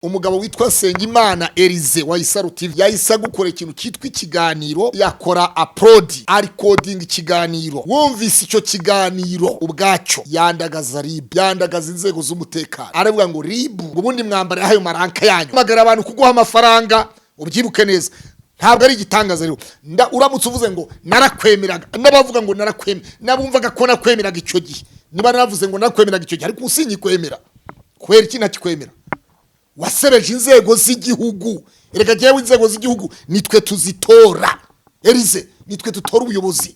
umugabo witwa Sengimana Elize wa Isaro TV yahise gukora ikintu cyitwa ikiganiro, yakora upload ari coding ikiganiro. Wumvise icyo kiganiro ubwacyo yandagaza RIB, yandagaza inzego z'umutekano, aravuga ngo RIB ubundi mwambare hayo maranka yanyu, magara abantu kuguha amafaranga. Ubyibuke neza, ntabwo ari igitangaza rero. Uramutse uvuze ngo narakwemeraga, n'abavuga ngo narakwemera, nabumvaga ko nakwemeraga icyo gihe, niba naravuze ngo nakwemeraga icyo gihe, ariko usinyi kwemera kwera iki ntakikwemera. Wasebeje inzego z'igihugu. Erega jewe inzego z'igihugu nitwe tuzitora. Elize nitwe tutora ubuyobozi.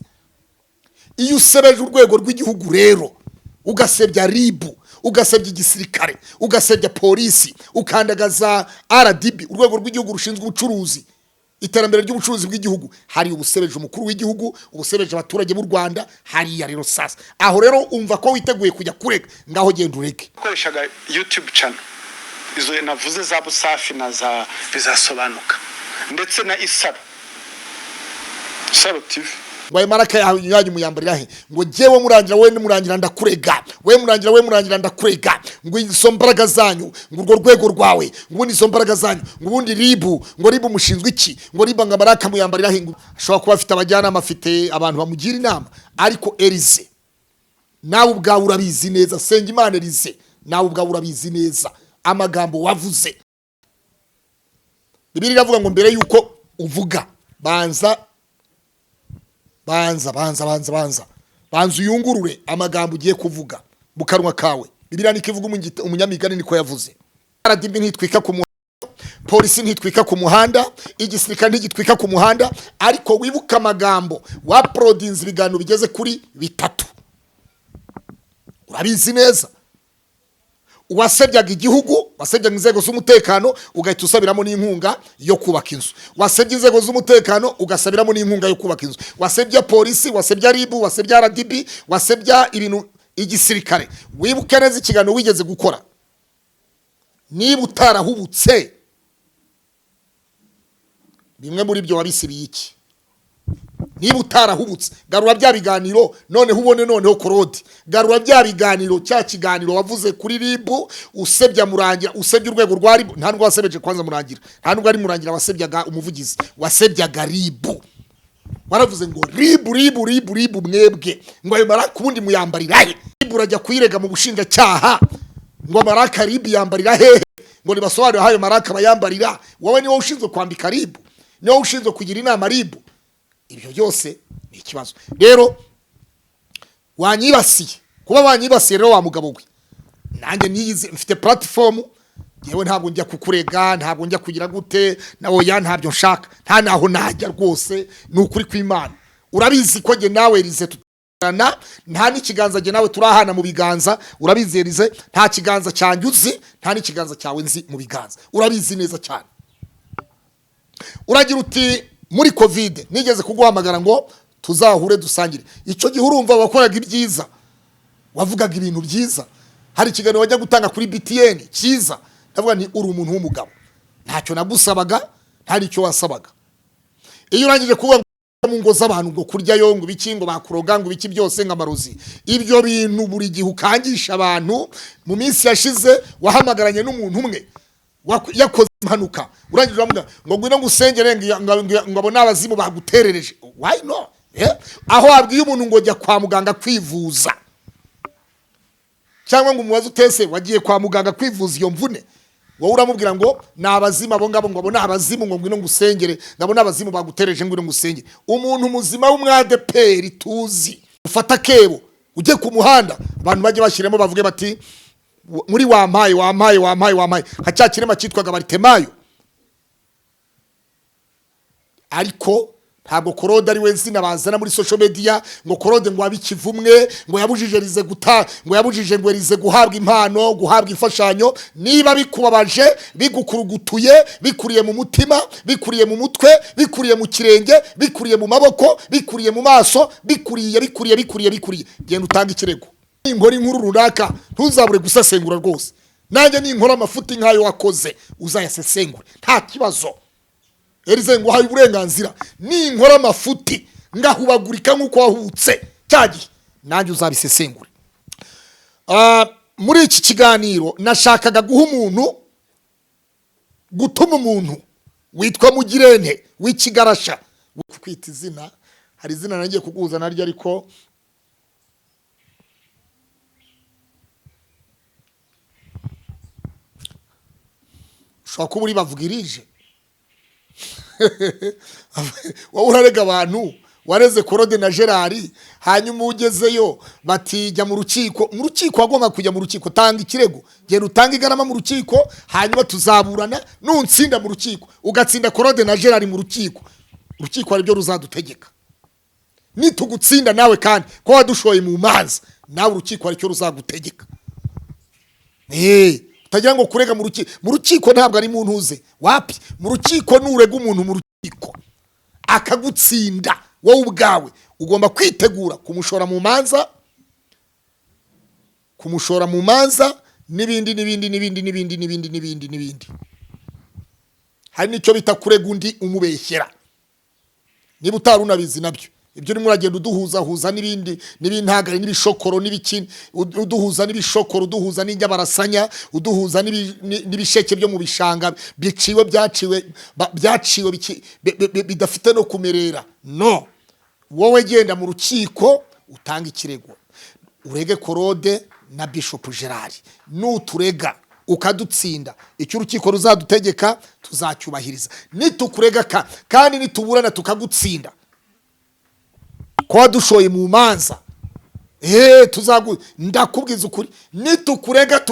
Iyo usebeje urwego rw'igihugu rero, ugasebya RIB, ugasebya igisirikare, ugasebya polisi, ukandagaza RDB, urwego rw'igihugu rushinzwe ubucuruzi, iterambere ry'ubucuruzi bw'igihugu, hari ubusebeje umukuru w'igihugu, ubusebeje abaturage b'u Rwanda. Hari ya rero sasa aho rero umva ko witeguye kujya kurega, ngaho genda ureke. Koreshaga YouTube channel izo navuze za Busafi na za bizasobanuka, ndetse na Isaro TV. Waye maraka yanyu muyambarira he ngo jewe murangira, we murangira ndakurega, we murangira ndakurega, ngo izo mbaraga zanyu, ngo urwo rwego rwawe, ngo izo mbaraga zanyu, ngo ubundi RIB, ngo RIB mushinzwe iki, ngo RIB nga maraka muyambarira he. Ashobora kuba afite abajyanama, afite abantu bamugira inama, ariko Elize nawe ubwawe urabizi neza. Sengimana Elize nawe ubwawe urabizi neza amagambo wavuze. Bibiliya iravuga ngo mbere yuko uvuga banza uyungurure amagambo ugiye kuvuga mu kanwa kawe. Bibiliya nikivuga umunyamigani niko yavuze. RDB ntitwika ku muhanda, polisi ntitwika ku muhanda, igisirikare ntigitwika ku muhanda, ariko wibuka amagambo wa prodinze ibiganiro bigeze kuri 3. Urabizi neza. Wasebyaga igihugu, wasebyaga inzego z'umutekano, ugahita usabiramo n'inkunga yo kubaka inzu. Wasebya inzego z'umutekano, ugasabiramo n'inkunga yo kubaka inzu. Wasebya polisi, wasebya RIB, wasebya RDB, wasebya ibintu igisirikare. Wibuke neza ikiganiro wigeze gukora. Niba utarahubutse, bimwe muri byo wabisibiye iki? Niba utarahubutse, garura bya biganiro noneho ubone noneho korodi. Garura bya biganiro, cya kiganiro wavuze kuri RIB, usebya murangira, usebya urwego rwa RIB. Nta nubwo wasebeje kwanza murangira, nta nubwo ari murangira wasebyaga umuvugizi, wasebyaga RIB. Waravuze ngo RIB mwebwe, ngo ayo maraka ubundi muyambarira he? RIB urajya kuyirega mu bushinja cyaha, ngo maraka RIB yambarira hehe? Ngo nibasobanure hayo maraka bayambarira. Wowe niwe ushinzwe kwambika RIB, niwe ushinzwe kugira inama RIB. Ibyo byose ni ikibazo. Rero wanyibasiye, kuba wanyibasiye rero wa mugabo we, nanjye niyize mfite platform, yewe ntabwo njya kukurega, ntabwo njya kugira gute, nawe ya ntabyo nshaka, nta naho najya rwose. Ni ukuri kw'Imana. Urabizi ko nge nawe Elize tutarana, nta n'ikiganza nge nawe turahana mu biganza. Urabizi Elize, nta kiganza cyanjye uzi, nta n'ikiganza cyawe nzi mu biganza. Urabizi neza cyane. Uragira uti muri COVID nigeze kuguhamagara ngo tuzahure dusangire. Icyo gihe urumva wakoraga ibyiza, wavugaga ibintu byiza. Hari ikiganiro wajya gutanga kuri BTN cyiza, ndavuga ni uri umuntu w'umugabo, ntacyo nagusabaga, ntari icyo wasabaga. Iyo urangije kuvuga mu ngo z'abantu ngo kurya yo ngo biki, ngo bakuroga ngo biki byose nk'amarozi, ibyo bintu buri gihe ukangisha abantu. Mu minsi yashize wahamagaranye n'umuntu umwe yakoze impanuka, urangije uramuga ngo ngwino ngusengere ngo abo n'abazimu baguterereje. Why no? Aho wabwiye umuntu ngo jya kwa muganga kwivuza, cyangwa ngo umubaze utese wagiye kwa muganga kwivuza iyo mvune, wowe uramubwira ngo n'abazimu abo ngabo, ngo abo n'abazimu, ngo ngwino ngusengere, ngabo n'abazimu baguterereje ngwino ngusengere. Umuntu muzima w'umwadeperi tuzi ufata kebo ujye ku muhanda, abantu bajye bashyiremo bavuge bati muri wampaye haca kirema cyitwaga Baritemayo. Ariko ntabwo Korode ari we nzina bazana muri social media ngo Korode ngo abikivumwe, ngo yabujije Elize guta, ngo yabujije ngo Elize guhabwa impano, guhabwa imfashanyo. Niba bikubabaje, bigukurugutuye, bikuriye mu mutima, bikuriye mu mutwe, bikuriye mu kirenge, bikuriye mu maboko, bikuriye mu maso, bikuriye, genda utanga ikirego. Inkora inkuru runaka ntuzabure gusesengura rwose. Nanjye ninkora amafuti nkayo wakoze uzayasesengure, nta kibazo. Elize ngo haye uburenganzira, ninkora amafuti ngahubagurika nk'uko wahutse cyagiye, nanjye uzabisesengure. Muri iki kiganiro nashakaga guha umuntu gutuma umuntu witwa Mugirente w'ikigarasha kwita izina, hari izina nagiye kuguza naryo ariko ushobora kuba uri bavugirije wowe urarega abantu wareze Claude na Gerard, hanyuma ugezeyo batijya mu rukiko. Mu rukiko wagomba kujya mu rukiko, tanga ikirego, genda utanga igarama mu rukiko, hanyuma tuzaburana. Nutsinda mu rukiko ugatsinda Claude na Gerard mu rukiko, urukiko ari byo ruzadutegeka. Nitugutsinda nawe kandi ko wadushoye mu manza, nawe urukiko ari cyo ruzagutegeka. Utagira ngo kurega mu rukiko. Mu rukiko ntabwo ari muntu uze wapi. Mu rukiko nurega umuntu mu rukiko akagutsinda, wowe ubwawe ugomba kwitegura kumushora mu manza, n'ibindi. Hari nicyo bita kurega undi umubeshyera, niba utari unabizi nabyo. Ibyo urimo uragenda uduhuza n'ibintagari n'ibishokoro n'ibikini, uduhuza n'ibishokoro, uduhuza n'inyabarasanya, uduhuza n'ibisheke byo mu bishanga biciwe byaciwe bidafite no kumerera. No, wowe genda mu rukiko utanga ikirego, urege Claude na Bishop Gerard. Nuturega ukadutsinda, icyo urukiko ruzadutegeka tuzacyubahiriza. Nitukurega kandi nituburana tukagutsinda, ko wadushoye mu manza, ndakubwiza ukuri, nitukurega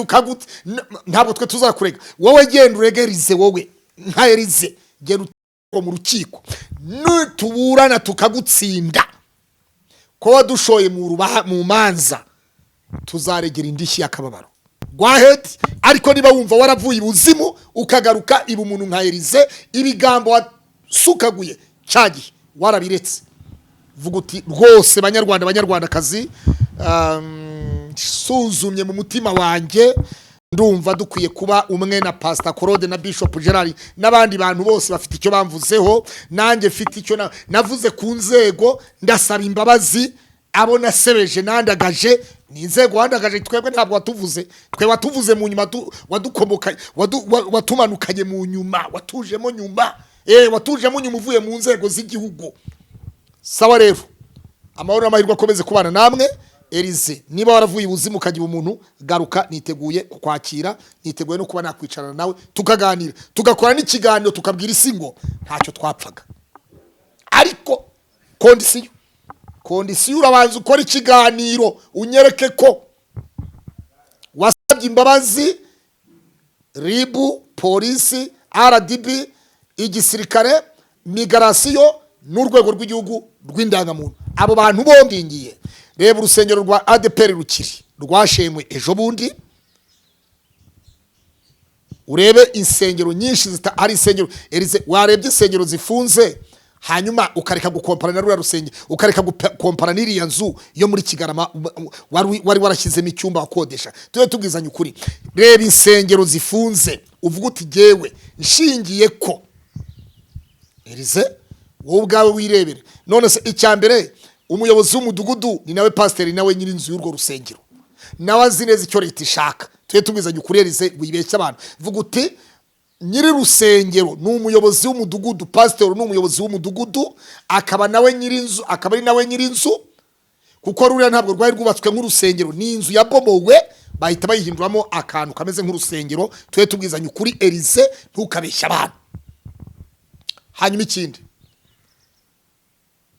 ntabwo twe tuzakurega. Wowe genda urege Elize, wowe nka Elize genda mu rukiko. Nituburana tukagutsinda, ko wadushoye mu manza, tuzaregera indishyi y'akababaro. Go ahead. Ariko niba wumva waravuye ibuzimu ukagaruka ibu umuntu nka Elize, ibigambo wasukaguye cyagihe warabiretse, vuga uti rwose banyarwandakazi, suzumye mu mutima wanjye ndumva dukwiye kuba umwe na Pastor Claude na Bishop Gerard n'abandi bantu bose bafite icyo bamvuzeho, nanjye mfite icyo navuze ku nzego. Ndasaba imbabazi abo nasebeje nandagaje. Ni inzego wandagaje, twebwe ntabwo watuvuze. Twe watuvuze mu nyuma, wadukomoka, watumanukanye mu nyuma, watujemo nyuma, watujemo nyuma uvuye mu nzego z'igihugu. Sawa rero, amahoro n'amahirwe akomeze kubana namwe. Elize, niba waravuye ubuzimu ukagira umuntu, garuka, niteguye kukwakira, niteguye no kuba nakwicarana nawe tukaganira, tugakora n'ikiganiro, tukabwira isi ngo ntacyo twapfaga. Ariko kondisiyo urabanza ukora ikiganiro, unyereke ko wasabye imbabazi Ribu, polisi, RDB, igisirikare, migrasiyo n'urwego rw'igihugu rw'indangamuntu. Abo bantu bombi ngiye reba urusengero rwa ADPR Rukiri rwashemwe ejo bundi, urebe insengero nyinshi hari insengero Elize, warebye insengero zifunze, hanyuma ukareka gukompara na rura rusengero, ukareka gukompara n'iriya nzu yo muri Kigarama wari warashyizemo icyumba wakodesha. Tuye tubwizanye ukuri, reba insengero zifunze uvuga uti jewe nshingiye ko Elize wowe ubwawe wirebere. None se icyambere, umuyobozi w'umudugudu ni nawe pasiteri, nawe nyiri inzu y'urwo rusengero, nawe azi neza icyo leta ishaka. Tuye tubwizanye ukuri Elize, wibeshya abantu. Vuga uti nyiri rusengero ni umuyobozi w'umudugudu, pasiteri ni umuyobozi w'umudugudu, akaba nawe nyiri inzu, akaba ari nawe nyiri inzu, kuko ruriya ntabwo rwari rwubatswe nk'urusengero, ni inzu yabomowe bahita bayihinduramo akantu kameze nk'urusengero. Tuye tubwizanye ukuri Elize, ntukabeshya abantu. Hanyuma ikindi,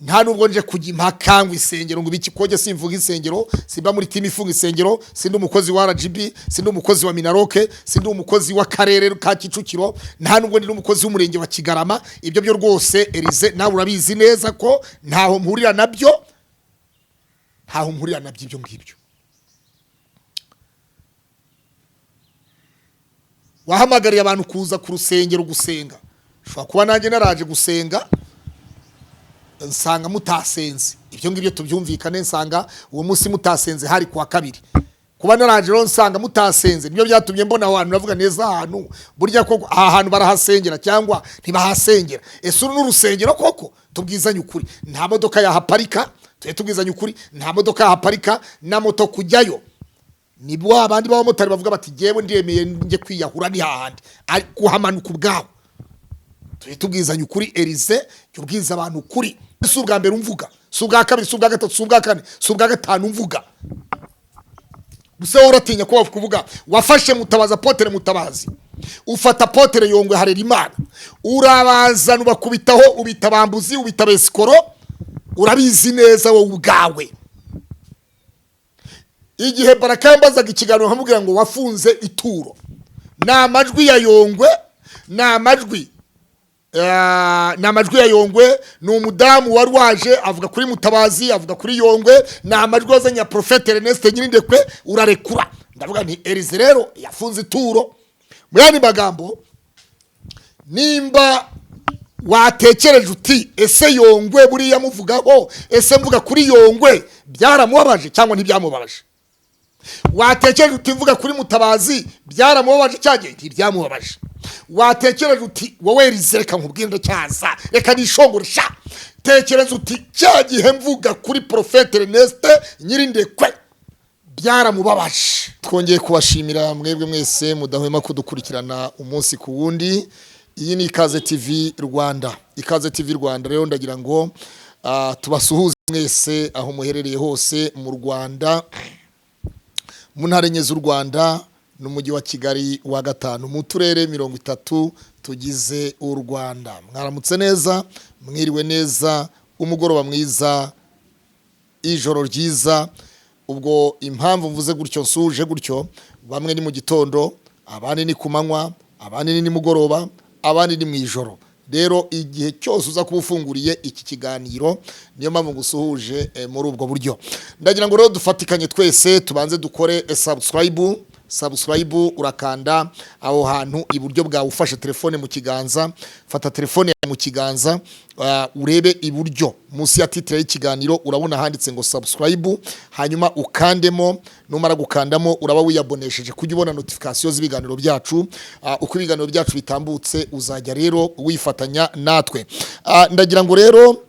nta nubwo nje kujya impaka ngo isengero ngo ibiki, koje simvuga insengero, simba muri timu ifunga insengero, sindi umukozi wa RGB, sindi umukozi wa Minaroke, sindi umukozi wa karere ka Kicukiro, nta nubwo ndi umukozi w'umurenge wa Kigarama. Ibyo byo rwose Elize nawe urabizi neza ko ntaho mpurira nabyo, ibyo ngibyo. Wahamagariye abantu kuza ku rusengero gusenga, ushobora kuba nanjye naraje gusenga nsanga mutasenze, ibyo ngibyo tubyumvikane. Nsanga uwo munsi mutasenze hari kuwa kabiri, kuba naraje rero nsanga mutasenze nibyo byatumye mbona abantu navuga neza ahantu burya ko aha hantu barahasengera cyangwa ntibahasengera. Ese uru n'urusengero koko? Tubwizanye ukuri, nta modoka yahaparika. Tubwizanye ukuri, nta modoka yahaparika, na moto kujyayo nibo abandi b'abamotari bavuga bati jewe ndemeye nje kwiyahura ni hahandi ari kuhamanuka ubwaho. Tubwizanye ukuri Elize yubwiza abantu ukuri. Si ubwa mbere umvuga, si ubwa kabiri, si ubwa gatatu, si ubwa kane, si ubwa gatanu umvuga. Gusa uratinya ko kuvuga wafashe Mutabazi Apotre Mutabazi, ufata Apotre Yongwe Harerimana, urabazana ubakubitaho, ubita bambuzi, ubita besikoro, urabizi neza wowe ubwawe. Igihe Baraka yambazaga ikiganiro nkamubwira ngo wafunze ituro, na majwi ya Yongwe, na majwi ya Yongwe, ni umudamu wari waje avuga kuri Mutabazi, avuga kuri Yongwe, na majwi wazanya Prophet Ernest Nyirindekwe, urarekura. Ndavuga nti Elize rero yafunze ituro. Muyandi magambo, nimba watekereje uti ese Yongwe buriya muvugaho, ese mvuga kuri Yongwe byaramubabaje cyangwa ntibyamubabaje? Watekereje uti mvuga kuri Mutabazi byaramubabaje cyangwa ntibyamubabaje? Watekereje uti wowe Elize reka nkubwire cyaza, reka nishongoresha, tekereza uti cya gihe mvuga kuri Prophet Ernest Nyirindekwe byaramubabaje? Twongeye kubashimira mwebwe mwese mudahwema kudukurikirana umunsi ku wundi. Iyi ni Ikaze TV Rwanda. Ikaze TV Rwanda rero ndagira ngo tubasuhuze mwese aho muherereye hose mu Rwanda, mu ntara enye z'u Rwanda n'umujyi wa Kigali wa gatanu, mu turere 30 tugize u Rwanda. Mwaramutse neza, mwiriwe neza, umugoroba mwiza, ijoro ryiza. Ubwo impamvu mvuze gutyo nsuje gutyo, bamwe ni mu gitondo, abandi ni kumanywa, abandi ni mugoroba, abandi ni mu ijoro. Rero igihe cyose uza kubufunguriye iki kiganiro, niyo mpamvu ngusuhuje muri ubwo buryo. Ndagira ngo rero dufatikanye twese tubanze dukore subscribe, urakanda aho hantu iburyo bwawe ufashe telefone mu kiganza, fata telefone mu kiganza, urebe iburyo munsi ya titre y'ikiganiro urabona handitse ngo subscribe, hanyuma ukandemo. Numara gukandamo uraba wiyabonesheje kujya ubona notification z'ibiganiro byacu. Uko ibiganiro byacu bitambutse uzajya rero wifatanya natwe. Ndagira ngo rero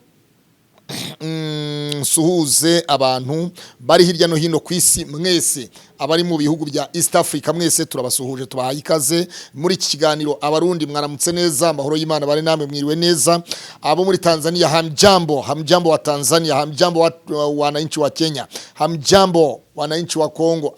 suhuze abantu bari hirya no hino ku isi mwese, abari mu bihugu bya East Africa mwese turabasuhuje, tubahaye ikaze muri iki kiganiro. Abarundi mwaramutse neza, amahoro y'Imana bari namwe, mwiriwe neza. Abo muri Tanzania hamjambo wa Tanzania, hamjambo wananchi wa Kenya, hamjambo wananchi wa Kongo,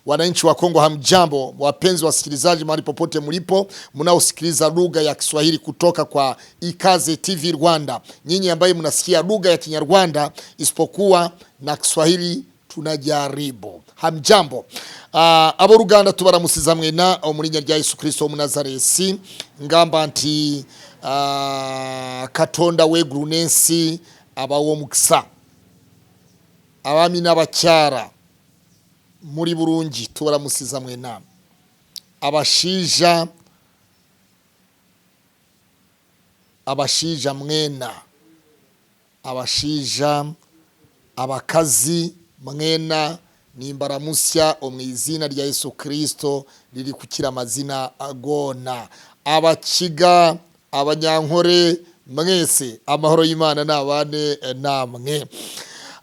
wananchi wa Kongo hamjambo. Wapenzi wasikilizaji mahali popote mlipo mnaosikiliza lugha ya Kiswahili kutoka kwa Ikaze TV Rwanda, nyinyi ambaye mnasikia lugha ya Kinyarwanda isipokuwa na Kiswahili tunajaribu, hamjambo. Abo Ruganda tubaramusiza mwena muri rya Yesu Kristo mu Nazaresi, ngamba nti Katonda we grunensi abawo mukisa, abami n'abacyara muri Burungi tubaramusiza mwena, abashija mwena, abashija abakazi mwena nimbaramusya omwizina rya Yesu Kristo riri kukira amazina agona. Abakiga, abanyankore mwese amahoro y'Imana nabane namwe.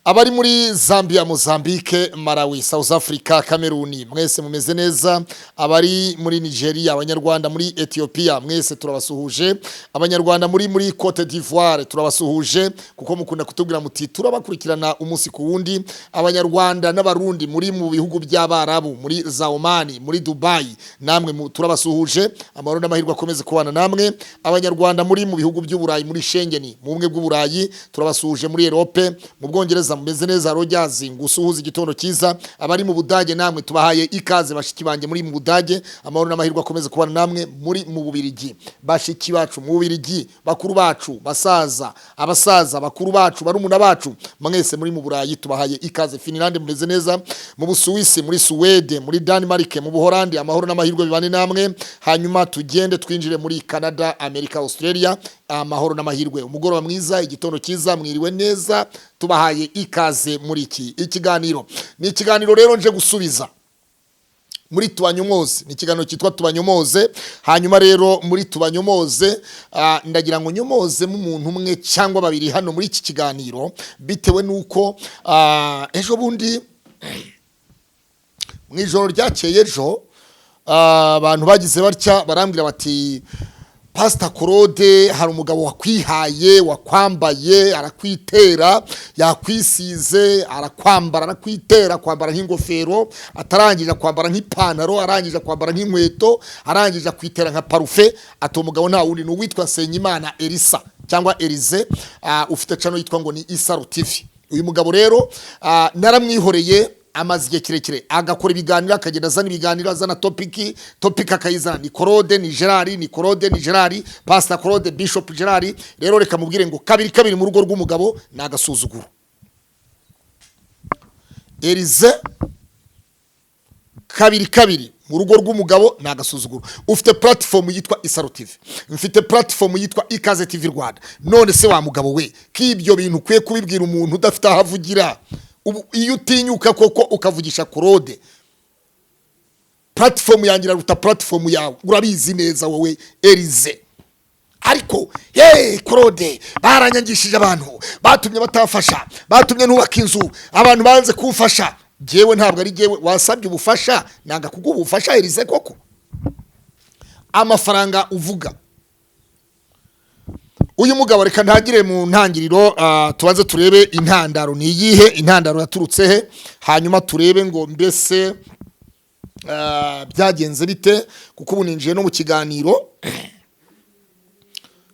Abari muri Zambia, Mozambique, Malawi, South Africa, Cameroon mwese mumeze neza. Abari muri Nigeria, abanyarwanda muri Ethiopia mwese turabasuhuje. Abanyarwanda muri Cote d'Ivoire turabasuhuje kuko mukunda kutubwira muti turabakurikirana umunsi ku wundi. Abanyarwanda n'abarundi muri mu bihugu by'Abarabu, muri za Oman, muri Dubai, namwe turabasuhuje, amahoro n'amahirwe akomeze kubana namwe. Abanyarwanda muri mu bihugu by'Uburayi, muri Schengen, mu bumwe bw'Uburayi turabasuhuje, muri Europe, mu Bwongereza mumeze neza, rojyazi ngusuhuza igitondo cyiza. Abari mu Budage namwe tubahaye ikaze, bashiki banje muri mu Budage, amahoro n'amahirwe akomeze kubana namwe. Muri mu Bubirigi, bashiki bacu mu Bubirigi, bakuru bacu, abasaza bakuru bacu, barumuna bacu mwese muri mu Burayi tubahaye ikaze. Finland mumeze neza, mu Busuwisi, muri Sweden, muri Denmark, mu Buholandi, amahoro n'amahirwe bibane namwe. Hanyuma tugende twinjire muri Canada, America, Australia, amahoro n'amahirwe. Umugoroba mwiza, igitondo cyiza, mwiriwe neza, tubahaye ikaze muri iki ikiganiro. Ni ikiganiro rero nje gusubiza muri Tubanyomoze, ni ikiganiro cyitwa Tubanyomoze. Hanyuma rero muri Tubanyomoze ndagira ngo nyomoze mu muntu umwe cyangwa babiri hano muri iki kiganiro, bitewe nuko ejo bundi mu ijoro ryakeye ejo abantu bagize batya barambwira bati Pastor Claude hari umugabo wakwihaye wakwambaye arakwitera yakwisize arakwambara arakwitera kwambara nk'ingofero atarangije kwambara nk'ipantaro arangije kwambara nk'inkweto arangije kwitera nka parufe ati umugabo nta wundi n'uwitwa Senyimana Elisa cyangwa Elize ufite channel yitwa ngo ni Isaro TV. Uyu mugabo rero naramwihoreye amaze igihe kirekire agakora ibiganiro akagenda azana ibiganiro azana topic akayizana ni Claude ni Gerard ni Claude ni Gerard Pastor Claude Bishop Gerard. Rero reka mubwire ngo kabiri mu rugo rw'umugabo nagasuzuguro. Elize kabiri mu rugo rw'umugabo nagasuzuguro. Ufite platform yitwa Isaro TV, mfite platform yitwa Ikaze TV Rwanda. None se wa mugabo we k'ibyo bintu kwiye kubibwira umuntu udafite ahavugira iyo utinyuka koko ukavugisha Claude platform yangira ruta platform yawe urabizi neza wowe Elize. Ariko Claude baranyangishije abantu batumye batafasha batumye nubaka inzu abantu banze kumfasha jewe ntabwo ari jewe wasabye ubufasha nanga kuguha ubufasha Elize koko amafaranga uvuga. Uyu mugabo reka ntagire mu ntangiriro tubanze turebe intandaro ni yihe intandaro yaturutse he hanyuma turebe ngo mbese byagenze bite kuko ubu ninjiye no mu kiganiro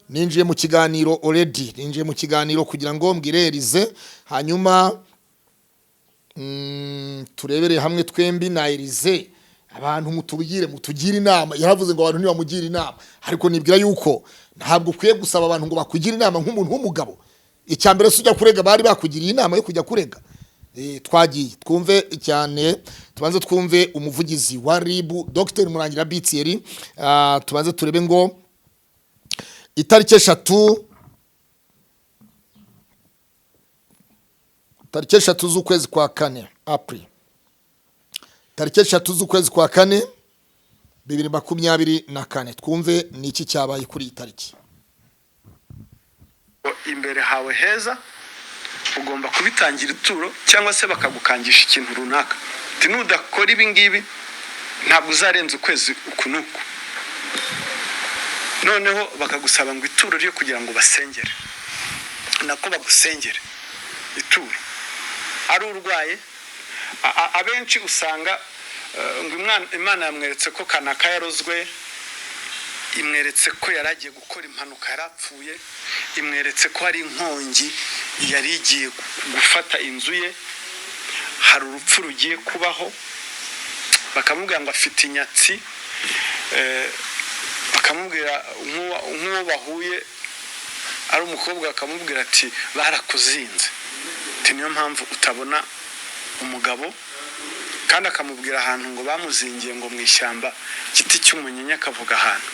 ninjiye mu kiganiro already ninjiye mu kiganiro kugira ngo mbwire Elize hanyuma turebere hamwe twembi na Elize abantu mutugire inama. Yaravuze ngo abantu ntibamugira inama ariko nibwira yuko ntabwo ukwiye gusaba abantu ngo bakugira inama nk'umuntu w'umugabo. Icyambere sujya kurega bari bakugiriye inama yo kujya kurega. Twagiye twumve cyane tubanze twumve umuvugizi wa RIB Dr Murangira Bitieri tubanze turebe ngo itariki 3 z'ukwezi kwa 4 April tariki 3 z'ukwezi kwa 4 2024 twumve niki cyabaye kuri itariki. Imbere hawe heza ugomba kubitangira ituro cyangwa se bakagukangisha ikintu runaka ati nudakora ibi ngibi ntabwo uzarenza ukwezi ukunuku noneho bakagusaba ngo ituro ryo kugira ngo basengere nako bagusengere ituro ari urwaye abenshi usanga ngo Imana yamweretse ko kanaka yarozwe imweretse ko yaragiye gukora impanuka yarapfuye imweretse ko hari inkongi yari igiye gufata inzu ye hari urupfu rugiye kubaho bakamubwira ngo afite inyatsi bakamubwira nk'uwo bahuye ari umukobwa akamubwira ati barakuzinze ati niyo mpamvu utabona umugabo kandi akamubwira ahantu ngo bamuzingiye ngo mu ishyamba giti cy'umunyinya akavuga ahantu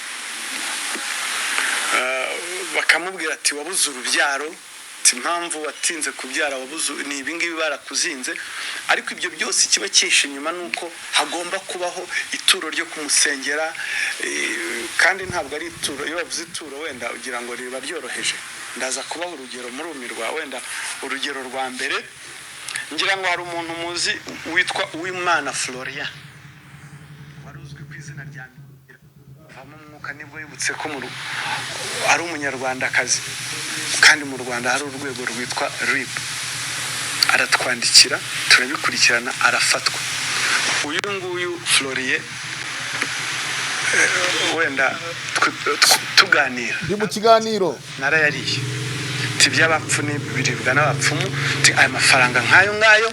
bakamubwira ati wabuze urubyaro ati impamvu watinze kubyara wabuze ni ibingibi barakuzinze ariko ibyo byose kiba cyishe nyuma nuko hagomba kubaho ituro ryo kumusengera kandi ntabwo ari ituro iyo bavuze ituro wenda ugira ngo riba byoroheje ndaza kubaho urugero muri umirwa wenda urugero rwa mbere ngira ngo hari umuntu muzi witwa Uwimana Florian waruzwe ku izina rya Mwuka nibwo yibutse ko ari umunyarwandakazi kandi mu Rwanda hari urwego rwitwa RIB aratwandikira turabikurikirana arafatwa. Uyu nguyu Florian wenda tuganira ndi mu kiganiro narayariye by'abapfu n'ibiribwa n'abapfumu aya mafaranga nkayo ngayo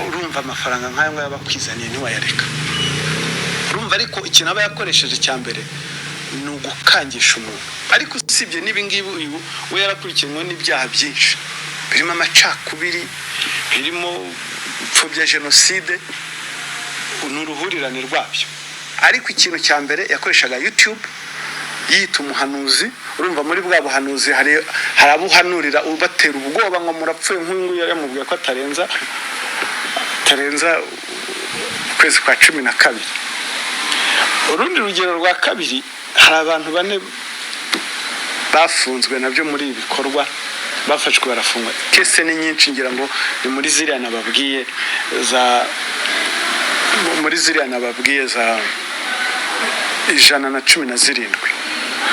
urumva amafaranga nkayo ngayo bakwizaniye ntiwayareka urumva ariko ikintu aba yakoresheje cyambere ni ugukangisha umuntu ariko usibye n'ibingibi uyu we yarakurikiranwe n'ibyaha byinshi birimo amacakubiri birimo upfobya jenoside n'uruhurirane rwabyo ariko ikintu cyambere yakoreshaga YouTube yita umuhanuzi urumva muri bwa buhanuzi hari abuhanurira ubatera ubwoba ngo murapfuye nk'uyu yaramubwiye ko atarenza kwezi kwa 12. Urundi rugero rwa kabiri hari abantu bane bafunzwe nabyo muri ibikorwa bafashwe barafungwa kese ni nyinshi ngira ngo ni muri ziriya nababwiye muri ziriya nababwiye za 117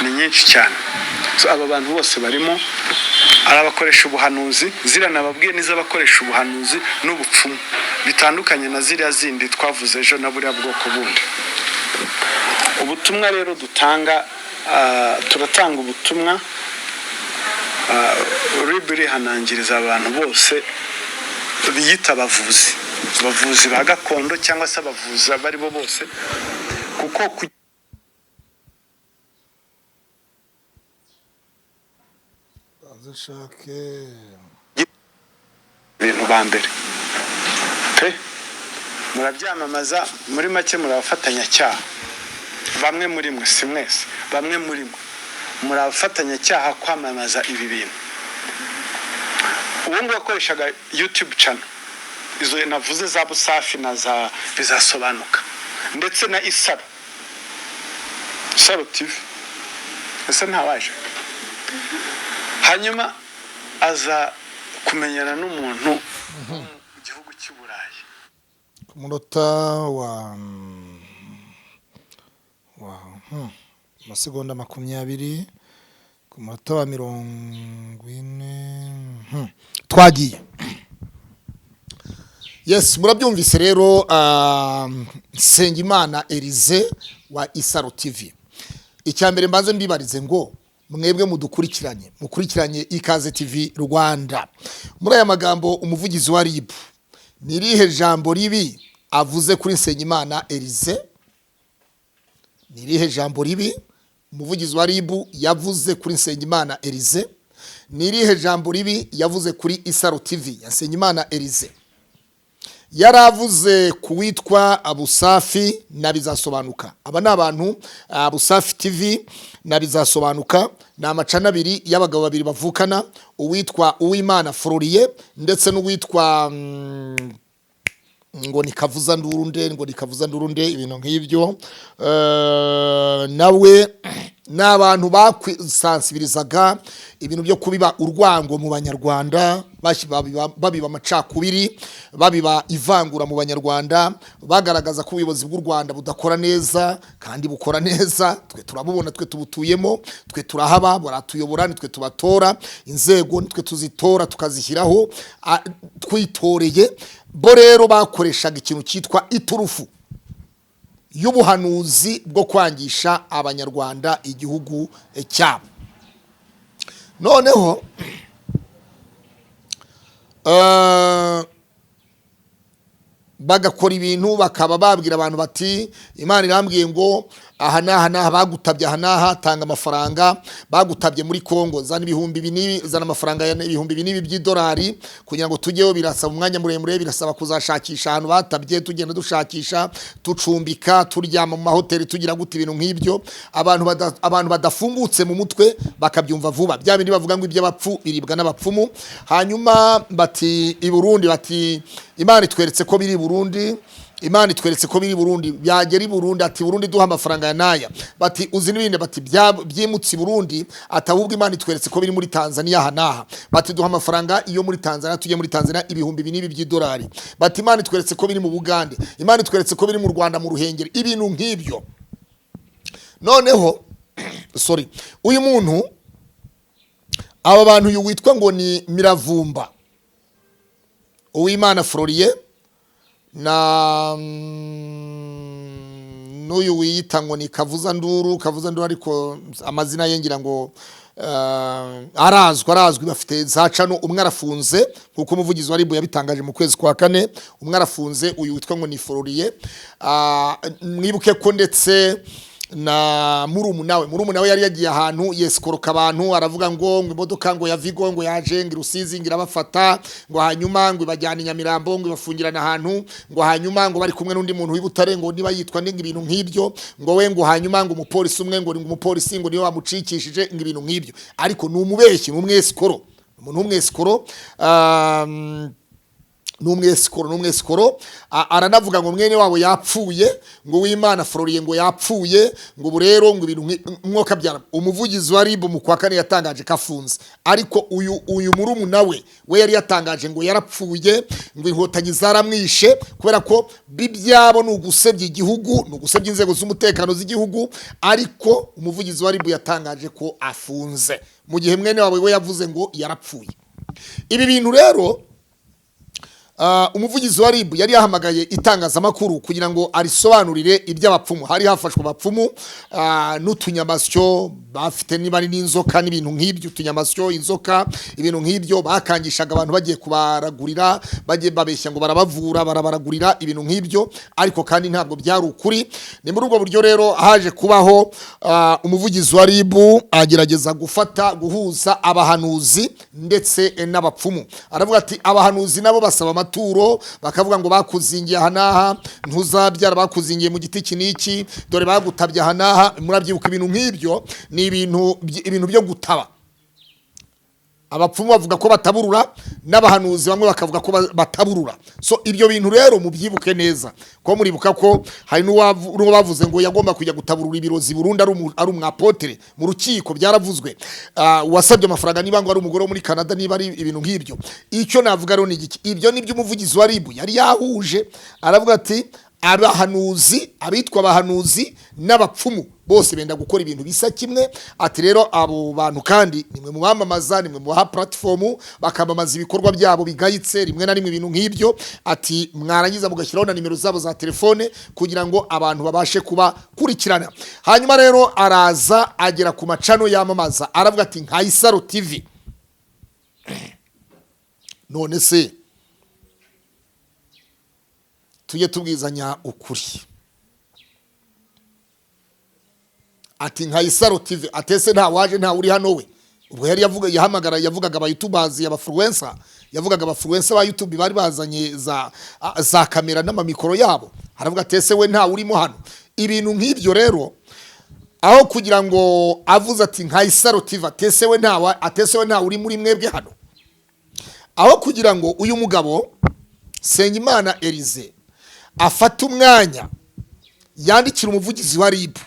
ni nyinshi cyane. Aba bantu bose barimo arabakoresha ubuhanuzi, ziriya nababwiye n'iz'abakoresha ubuhanuzi n'ubupfumu bitandukanye na ziriya zindi twavuze ejo na buriya bwoko bundi. Ubutumwa rero dutanga, turatanga ubutumwa ribiri hanangiriza abantu bose biyita abavuzi ba gakondo cyangwa se abavuzi bari bo bose, kuko ibintu ba mbere pe murabyamamaza, muri make murabafatanyacyaha, bamwe muri mwe, si mwese, bamwe muri mwe murabafatanyacyaha kwamamaza ibi bintu. Ubu ngubu akoreshaga YouTube channel izo navuze za Busafi na za Bizasobanuka ndetse na Isaro TV, ese ntawaje, hanyuma aza kumenyana n'umuntu mu gihugu cy'u Burayi ku munota wa amasegonda 20 ku munota wa 40 twagiye. Yes, murabyumvise rero. Nsengimana Elize wa Isaro TV. Icyambere mbanze mbibarize ngo mwebwe mukurikiranye Ikaze TV Rwanda, muri aya magambo umuvugizi wa RIB nirihe jambo ribi avuze kuri Nsengimana Elize? Nirihe jambo ribi umuvugizi wa RIB yavuze kuri Nsengimana Elize? Nirihe jambo ribi yavuze kuri Isaro TV ya Nsengimana Elize? Yaravuze kuwitwa Abusafi na Bizasobanuka. Aba ni abantu, Abusafi TV na Bizasobanuka ni amacana abiri y'abagabo babiri bavukana, uwitwa Uwimana Florier ndetse n'uwitwa ngo nikavuza ndurunde ibintu nk'ibyo. Nawe n'abantu bakwisansibirizaga ibintu byo kubiba urwango mu banyarwanda, babiba amacakubiri, babiba ivangura mu banyarwanda, bagaragaza ko ubuyobozi bw'u Rwanda budakora neza kandi bukora neza. Twe turabubona, twe tubutuyemo, twe turahaba, baratuyobora, nitwe tubatora, inzego nitwe tuzitora tukazishyiraho twitoreye. Bo rero bakoreshaga ikintu cyitwa iturufu y'ubuhanuzi bwo kwangisha abanyarwanda igihugu cyabo. Noneho bagakora ibintu, bakaba babwira abantu bati Imana irambwiye ngo aha naha bagutabye, aha naha tanga amafaranga, bagutabye muri Kongo zana ibihumbi binini, zana amafaranga ya ibihumbi binini by'idolari kugira ngo tujyeho. Birasaba umwanya muremure, birasaba kuzashakisha ahantu batabye, tugenda dushakisha, tucumbika, turyama mu mahoteli, tugira gute ibintu nk'ibyo. Abantu badafungutse mu mutwe bakabyumva vuba, bya bindi bavuga ngo iby'abapfu biribwa n'abapfumu. Hanyuma bati i Burundi, bati Imana itweretse ko biri Burundi, Imana itweretse ko biri Burundi, byagera i Burundi ati Burundi duha amafaranga ya naya, bati uzi n'ibindi, bati byimutse Burundi atahubwo Imana itweretse ko biri muri Tanzania hanaha, bati duha amafaranga iyo muri Tanzania, tujye muri Tanzania ibihumbi binini by'idolari, bati Imana itweretse ko biri mu Bugande, Imana itweretse ko biri mu Rwanda mu Ruhengeri, ibintu nk'ibyo. Noneho uyu muntu, aba bantu witwa ngo ni Miravumba Uwimana Florier na n'uyu wiyita ngo ni Kavuza Nduru, ariko amazina ye ngira ngo arazwi, bafite za cano. Umwe arafunze kuko umuvugizi wa RIB yabitangaje mu kwezi kwa 4, umwe arafunze, uyu witwa ngo ni Florier. Mwibuke ko ndetse na murumuna we yari yagiye ahantu yesikoroka abantu, aravuga ngo imodoka ngo ya Vigo ngo yaje ngo Rusizi ngira bafata, ngo hanyuma ngo ibajyana Nyamirambo ngo ibafungirana ahantu, ngo hanyuma ngo bari kumwe n'undi muntu w'Ibutare ngo niba yitwa ngo ibintu nk'ibyo, ngo we ngo hanyuma ngo umupolisi umwe ngo umupolisi ngo niyo wamucikishije ngo ibintu nk'ibyo. Ariko ni umubeshyi, ni umwesikoro, umuntu w'umwesikoro. n'umwesikoro aranavuga ngo mwene wabo yapfuye, ngo w'Imana Florien ngo yapfuye, ngo ubu rero ngo ibintu umwuka byara. Umuvugizi wa RIB mu kwa kane yatangaje kafunze, ariko uyu murumuna we yari yatangaje ngo yarapfuye, ngo inkotanyi zaramwishe kubera ko bibyabo n'ugusebya igihugu, n'ugusebya inzego z'umutekano z'igihugu, ariko umuvugizi wa RIB yatangaje ko afunze mu gihe mwene wabo we yavuze ngo yarapfuye. Ibi bintu rero umuvugizi wa RIB yari yahamagaye itangazamakuru kugira ngo arisobanurire iby'abapfumu. Hari hafashwe abapfumu n'utunyamasyo bafite niba ari n'inzoka n'ibintu nk'ibyo, utunyamasyo, inzoka, ibintu nk'ibyo bakangishaga abantu bagiye kubaragurira, bagiye babeshya ngo barabavura, barabaragurira ibintu nk'ibyo, ariko kandi ntabwo byari ukuri. Ni muri ubwo buryo rero haje kubaho umuvugizi wa RIB agerageza guhuza abahanuzi ndetse n'abapfumu. Aravuga ati abahanuzi nabo basaba amaturo, bakavuga ngo bakuzingiye aha n'aha, ntuzabyara, bakuzingiye mu giti iki n'iki, dore bagutabye aha n'aha. Murabyibuka ibintu nk'ibyo, ni ibintu byo gutaba. Abapfumu bavuga ko bataburura, n'abahanuzi bamwe bakavuga ko bataburura. So ibyo bintu rero mubyibuke neza, ko muribuka ko hari n'uwavuze ngo yagomba kujya gutaburura ibirozi Burundi ari umwapotere mu rukiko, byaravuzwe. Wasabye amafaranga niba ngo ari umugore wo muri Canada, niba ari ibintu nk'ibyo. Icyo navuga rero ni iki, ibyo nibyo umuvugizi wa RIB yari yahuje. Aravuga ati abahanuzi, abitwa abahanuzi n'abapfumu bose benda gukora ibintu bisa kimwe. Ati rero abo bantu kandi nimwe mu bamamaza, nimwe mu ha platform bakamamaza ibikorwa byabo bigayitse rimwe na rimwe ibintu nk'ibyo. Ati mwarangiza mugashyiraho na nimero zabo za telefone kugira ngo abantu babashe kuba kurikirana. Hanyuma rero araza agera ku macano yamamaza, aravuga ati nka Isaro TV. None se tujye tubwizanya ukuri. Ati nka Isaro TV, atese nta waje nta uri hano we. Ubwo yari yavugaga aba YouTubers, yavugaga abafluencer ba YouTube bari bazanye za kamera n'amamikoro yabo. Aravuga atese we nta urimo hano. Ibintu nk'ibyo rero, aho kugira ngo avuze ati nka Isaro TV, atese we nta uri muri mwebwe hano, aho kugira ngo uyu mugabo Nsengimana Elise afata umwanya yandikira umuvugizi wa RIB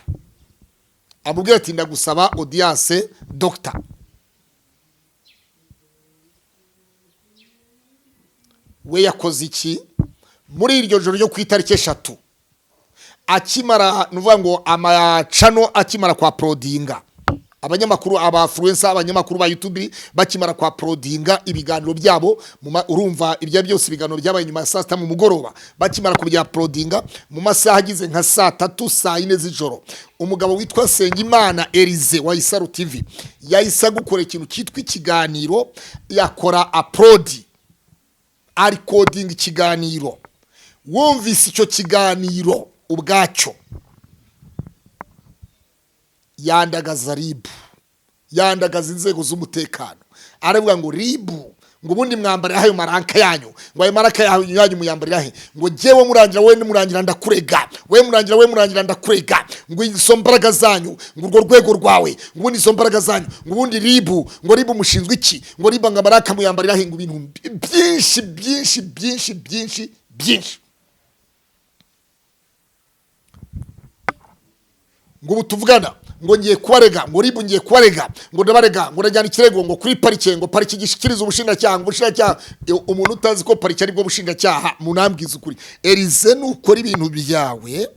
amubwira ati ndagusaba audience doctor. We yakoze iki muri iryo joro ryo ku itariki 3 akimara nuvuga ngo amacano akimara kwa prodinga abanyamakuru, abafluencer, abanyamakuru ba YouTube bakimara kwa prodinga ibiganiro byabo. Urumva ibyo byose ibiganiro byabaye nyuma ya saa 6 mu mugoroba, bakimara kubya prodinga mu masaha agize nka saa 3 saa 4 z'ijoro, umugabo witwa Nsengimana Elise wa Isaro TV yahise gukora ikintu cyitwa ikiganiro, yakora upload, ari coding ikiganiro. Wumvise icyo kiganiro ubwacyo yandagaza RIB, yandagaza inzego z'umutekano. Aravuga ngo RIB ngo ubundi mwambarira hayo maranka yanyu, ngo ayo maranka yanyu muyambarira he, ngo jewe murangira, we murangira ndakurega, we murangira ndakurega, ngo izo mbaraga zanyu, ngo urwo rwego rwawe, ngo ubundi izo mbaraga zanyu, ngo ubundi RIB, ngo RIB mushinzwe iki, ngo RIB ngo amaraka muyambarira he, ngo ibintu byinshi. Ngo ubutuvugana ngo ngiye kubarega, ngo RIB ngiye kubarega, ngo ndabarega, ngo ndajyana ikirego ngo kuri parike, ngo parike gishikiriza ubushinjacyaha, ngo ubushinjacyaha. Umuntu utazi ko parike ari bwo bushinjacyaha, munambwiza ukuri. Elise nukora ibintu byawe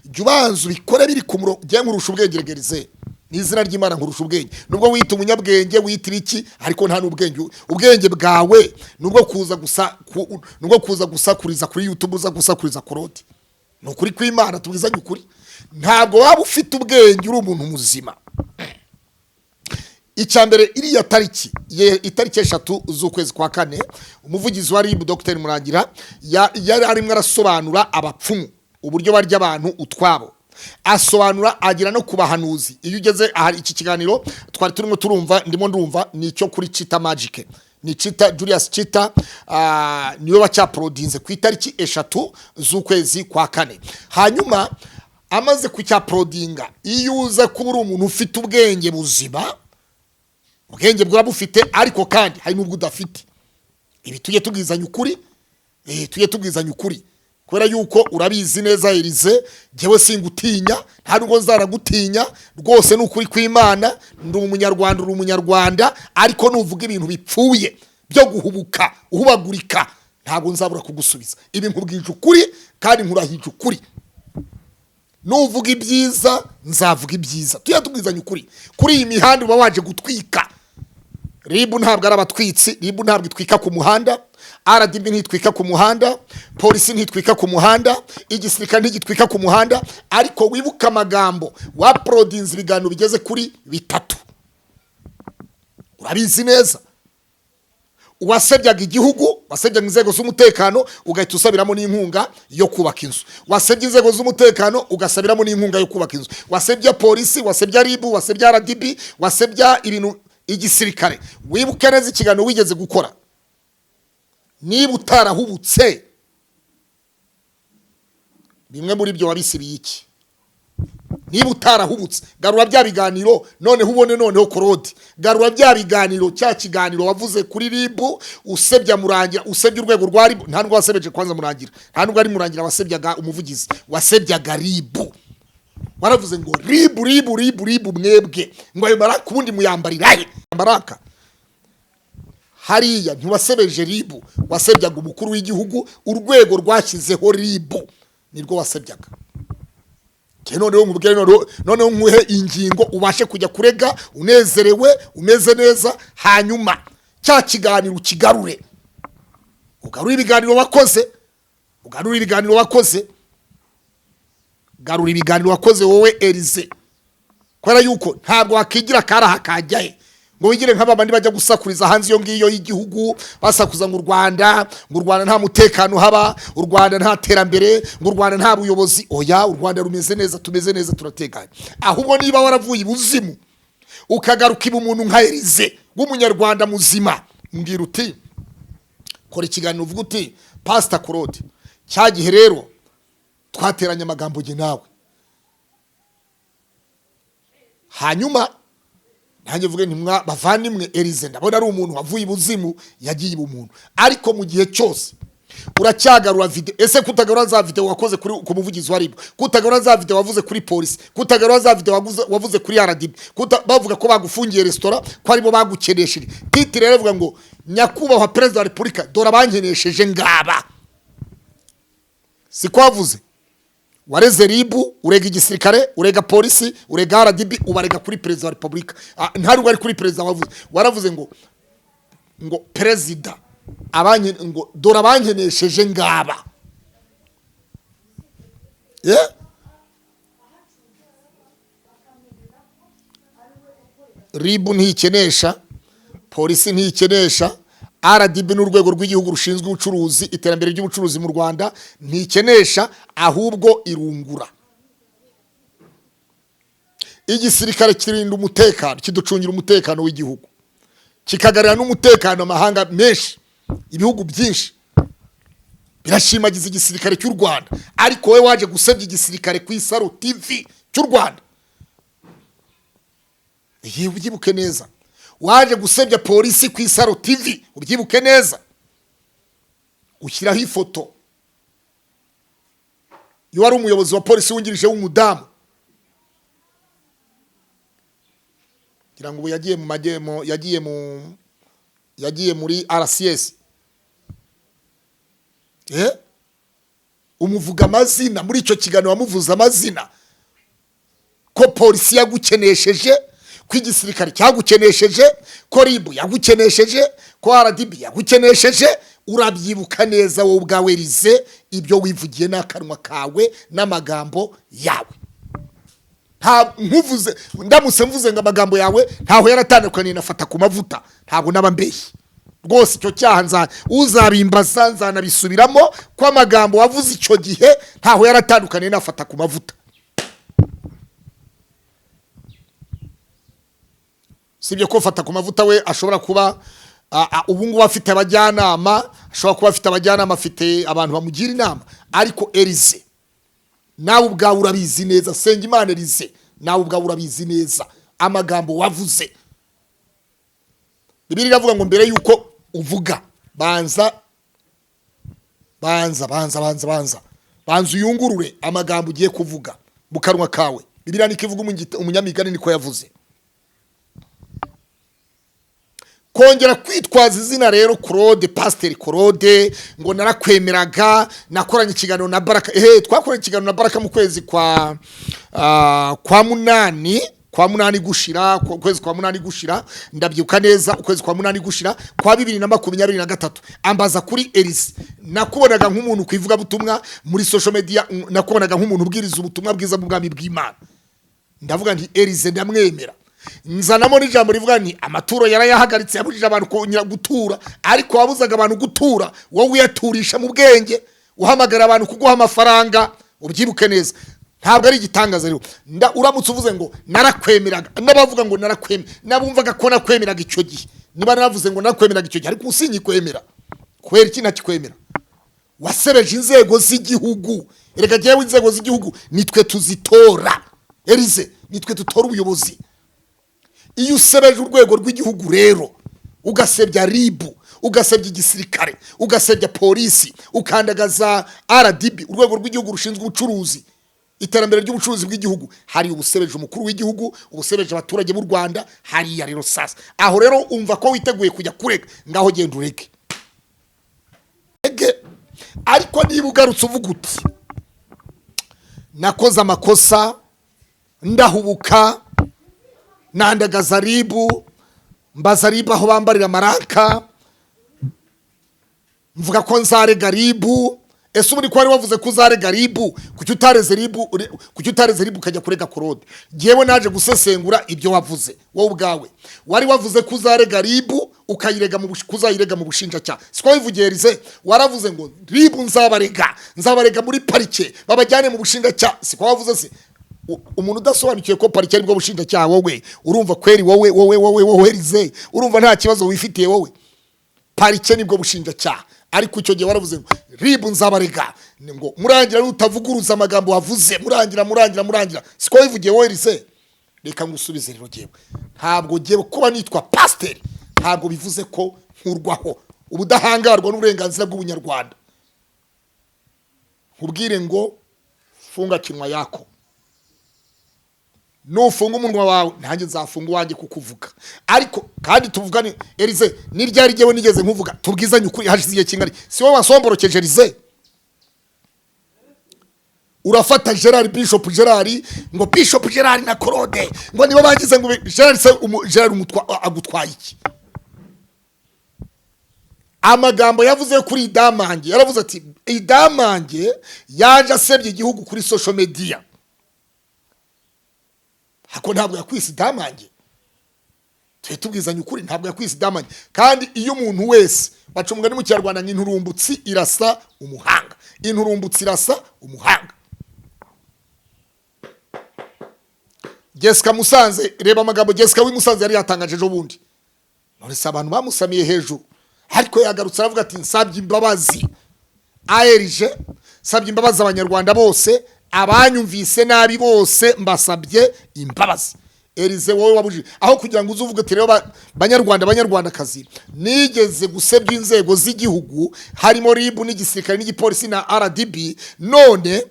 jya ubanza ubikore biri ku murongo. Jya nkurusha ubwenge Elise, n'izina ry'Imana nkurusha ubwenge. Nubwo wita umunyabwenge, witira iki, ariko nta n'ubwenge. Ubwenge bwawe nubwo kuza gusakuriza kuri YouTube, uza gusakuriza korodi. Nukuri kw'Imana tubwizanye ukuri, ntabwo waba ufite ubwenge uri umuntu muzima. Icyambere iriya itariki 3 z'ukwezi kwa kane, umuvugizi wa RIB Dr Murangira yari arimo arasobanura abapfumu uburyo barya abantu utwabo, asobanura agira no kubahanuzi. Iyo ugeze ahari iki kiganiro twari turimo turumva, ndimo ndumva nicyo kuri Chita Magic, ni Chita Julius Chita, niyo bacyaprodinze ku itariki 3 z'ukwezi kwa kane. Hanyuma amaze kucya prodinga, iyo uza kuba umuntu ufite ubwenge buzima, ubwenge bwa bufite, ariko kandi hari nubwo udafite. Ibi tujye tubwizanya ukuri, Tujye tubwizanya ukuri kubera yuko urabizi neza Elize, njyewe singutinya, nta nubwo nzaragutinya rwose, ni ukuri kw'Imana. Ndi umunyarwanda, uri umunyarwanda, ariko nuvuga ibintu bipfuye byo guhubuka uhubagurika ntabwo nzabura kugusubiza. Ibi nkubwije ukuri kandi nkurahije ukuri. Nuvuga ibyiza nzavuga ibyiza. Tujye tubwizanya ukuri. Kuri iyi mihanda uba waje gutwika. Ribu ntabwo ari abatwitsi, Ribu ntabwo itwika ku muhanda, RDB ntitwika ku muhanda, polisi ntitwika ku muhanda, igisirikare ntigitwika ku muhanda, ariko wibuka amagambo waprodinze ibiganiro bigeze kuri 3. Urabizi neza. Wasebyaga igihugu, wasebyaga inzego z'umutekano, ugahita usabiramo n'inkunga yo kubaka inzu. Wasebye inzego z'umutekano, ugasabiramo n'inkunga yo kubaka inzu. Wasebya polisi, wasebya Ribu, wasebya RDB, wasebya ibintu igisirikare. Wibuke neza ikiganiro wigeze gukora. Niba utarahubutse, bimwe muri byo wabisibiye iki? Niba utarahubutse, garura bya biganiro, noneho ubone noneho Claude. Garura bya biganiro, cya kiganiro wavuze kuri Ribu, usebya Murangira, usebya urwego rwa Ribu. Nta nubwo wasebeje kwanza Murangira, nta nubwo ari Murangira wasebyaga umuvugizi, wasebyaga Ribu. Waravuze ngo Ribu mwebwe, ngo ayo maraka ubundi muyambarirahe maraka. Hariya ntiwasebeje Ribu, wasebyaga umukuru w'igihugu, urwego rwashyizeho Ribu nirwo wasebyaga. Noneho nkubwire, noneho nkuhe ingingo ubashe kujya kurega unezerewe, umeze neza, hanyuma cya kiganiro kigarure. Ugarura ibiganiro wakoze, ugarura ibiganiro wakoze, garura ibiganiro wakoze wowe Elize. Kwera yuko ntabwo wakigira karaha kajyahe ngo wigire nk'abandi bajya gusakuriza hanze iyo ngiyo y'igihugu, basakuza ngo u Rwanda nta mutekano haba, u Rwanda nta terambere, ngo u Rwanda nta buyobozi. Oya, u Rwanda rumeze neza, tumeze neza, turatekanye. Ahubwo niba waravuye ibuzimu ukagaruka ibu umuntu nka Elize w'umunyarwanda muzima, mbwira uti, kora ikiganiro uvuga uti, Pastor Claude, cyagihe rero twateranye amagambo nge nawe, hanyuma nanjye vuge ntimwa bavandimwe Elize, ndabona ari umuntu wavuye ibuzimu yagiye ibumuntu, ariko mu gihe cyose uracyagarura video. Ese kutagarura za video wakoze kuri ku muvugizi wa Ribu, kutagarura za video wavuze kuri polisi, kutagarura za video wavuze kuri RDB, bavuga ko bagufungiye restaurant, ko aribo bagukenesheje. Titi rero vuga ngo nyakubahwa President wa Republika, dora bankenesheje ngaba. Siko wavuze. Wareze Ribu, urega igisirikare, urega polisi, urega RDB, ubarega kuri President wa Republika. Ntarugo ari kuri President wavuze. Waravuze ngo President abanye ngo dora bankenesheje ngaba. Ribu ntikenesha, polisi ntikenesha, RDB n'urwego rw'igihugu rushinzwe ubucuruzi, iterambere ry'ubucuruzi mu Rwanda ntikenesha, ahubwo irungura. Igisirikare kirinda umutekano, kiducungira umutekano w'igihugu, kikagarira n'umutekano amahanga menshi, ibihugu byinshi birashimagiza igisirikare cy'u Rwanda. Ariko we waje gusebya igisirikare ku Isaro TV cy'u Rwanda. Ubyibuke neza. Waje gusebya polisi ku Isaro TV, ubyibuke neza. Ushyiraho ifoto yo ari umuyobozi wa polisi wungirije w'umudamu, ngira ngo yagiye muri RCS. Umuvuga amazina muri icyo kiganiro, wamuvuza amazina ko polisi yagukenesheje, ko igisirikare cyagukenesheje, ko Ribu yagukenesheje, ko RDB yagukenesheje. Urabyibuka neza wowe ubwawe Elize, ibyo wivugiye n'akanwa kawe n'amagambo yawe. Nkuvuze, ndamutse mvuze ngo amagambo yawe ntaho yaratandukanye nafata ku mavuta, ntabwo naba mbeshye rwose. Icyo cyaha uzabimbaza, nzanabisubiramo ko amagambo wavuze icyo gihe ntaho yaratandukanye nafata ku mavuta. Sibyo ko fata ku mavuta we ashobora kuba ubu ngubu afite abajyanama, ashobora kuba afite abajyanama, afite abantu bamugira inama, ariko Elize nawe ubwawe urabizi neza. Sengimana Elize, nawe ubwawe urabizi neza amagambo wavuze. Bibiliya iravuga ngo mbere yuko uvuga banza banza uyungurure amagambo ugiye kuvuga mu kanwa kawe. Bibiliya niko ivuga, umunyamigani niko yavuze. Kongera kwitwaza izina rero Claude, Pasteur Claude, ngo narakwemeraga, nakoranye ikiganiro na Baraka. Twakoranye ikiganiro na Baraka mu kwezi kwa munani gushira, kwezi kwa munani gushira, ndabyiuka neza, ukwezi kwa munani gushira kwa 2023. Ambaza kuri Elise, nakubonaga nk'umuntu kwivuga butumwa muri social media, nakubonaga nk'umuntu ubwiriza ubutumwa bwiza mu bwami bw'Imana. Ndavuga nti Elise ndamwemera. Nzanamo n'ijambo rivuga ni amaturo yarayahagaritse, yabujije abantu kongera gutura, ariko wabuzaga abantu gutura, wowe uyaturisha mu bwenge, uhamagara abantu kuguha amafaranga. Ubyibuke neza, ntabwo ari igitangaza rero. Uramutse uvuze ngo narakwemeraga, n'abavuga ngo narakwemera, nabumvaga ko nakwemeraga icyo gihe, niba naravuze ngo narakwemeraga icyo gihe, ariko usinyi kwemera kwera iki ntakikwemera. Wasebeje inzego z'igihugu. Erega jewe inzego z'igihugu nitwe tuzitora. Elize, nitwe tutora ubuyobozi. Iyo usebeje urwego rw'igihugu rero, ugasebya ribu, ugasebya igisirikare, ugasebya polisi, ukandagaza RDB, urwego rw'igihugu rushinzwe ubucuruzi, iterambere ry'ubucuruzi bw'igihugu, hari ubusebeje umukuru w'igihugu, ubusebeje abaturage b'u Rwanda. Hari ya rero sasa, aho rero umva ko witeguye kujya kurega, ngaho genda ureke. Ariko niba ugarutse uvuga uti nakoze amakosa, ndahubuka, nandagaza ribu, mbaza ribu aho bambarira maraka, mvuga ko nzarega ribu. Ese ubu ni ko wari wavuze ko uzarega ribu, kuki utareze ribu ukajya kurega Claude? Jewe naje gusesengura ibyo wavuze. Wowe ubwawe wari wavuze ko uzarega ribu, kuzayirega mu bushinjacyaha. Siko wivugiye Elize, waravuze ngo ribu nzabarega muri parike, babajyane mu bushinjacyaha. Siko wavuze se? Umuntu udasobanukiye ko parike ari bwo bushinjacyaha, wowe urumva kweri? Wowe Elize, urumva nta kibazo wifitiye wowe? Parike nibwo bushinjacyaha. Ariko icyo gihe waravuze ngo ribu nzabarega, ngo murangira n'utavuguruza amagambo wavuze, murangira. Siko wivugiye wowe Elize? Reka ngusubize rero jewe, ntabwo jewe kuba nitwa pasteur ntabwo bivuze ko nkurwaho ubudahangarwa n'uburenganzira bw'ubunyarwanda. Nkubwire ngo funga kinwa yako, nufunga umunwa wawe nanjye nzafunga wanjye kukuvuga. Ariko kandi tuvugane Elize, niryari jewe nigeze nkuvuga tubwizanye ukuri hashize igihe kingari? Si wowe wasomborokeje Elize? Urafata Bishop Gerard, ngo Bishop Gerard na Claude ngo nibo bagize ngo Gerard umutwa agutwaye iki? Amagambo yavuze kuri Idamange, yaravuze ati Idamange yaje asebye igihugu kuri social media. Hako ntabwo yakwise Idamange, tubwizanye ukuri, ntabwo yakwise Idamange. Kandi iyo umuntu wese bacumwa ni mu Kinyarwanda nk'inturumbutsi irasa umuhanga, inturumbutsi irasa umuhanga. Jessica Musanze, reba amagambo Jessica w'imusanze yari yatangaje ejo bundi, none se abantu bamusamiye hejuru, ariko yagarutse aravuga ati nsabye imbabazi ARG, nsabye imbabazi abanyarwanda bose, abanyumvise nabi bose mbasabye imbabazi. Elize, wowe wabujije aho kugira ngo uzuvuge ati rero banyarwandakazi, nigeze gusebya inzego z'igihugu harimo ribu n'igisirikare n'igipolisi na RDB, none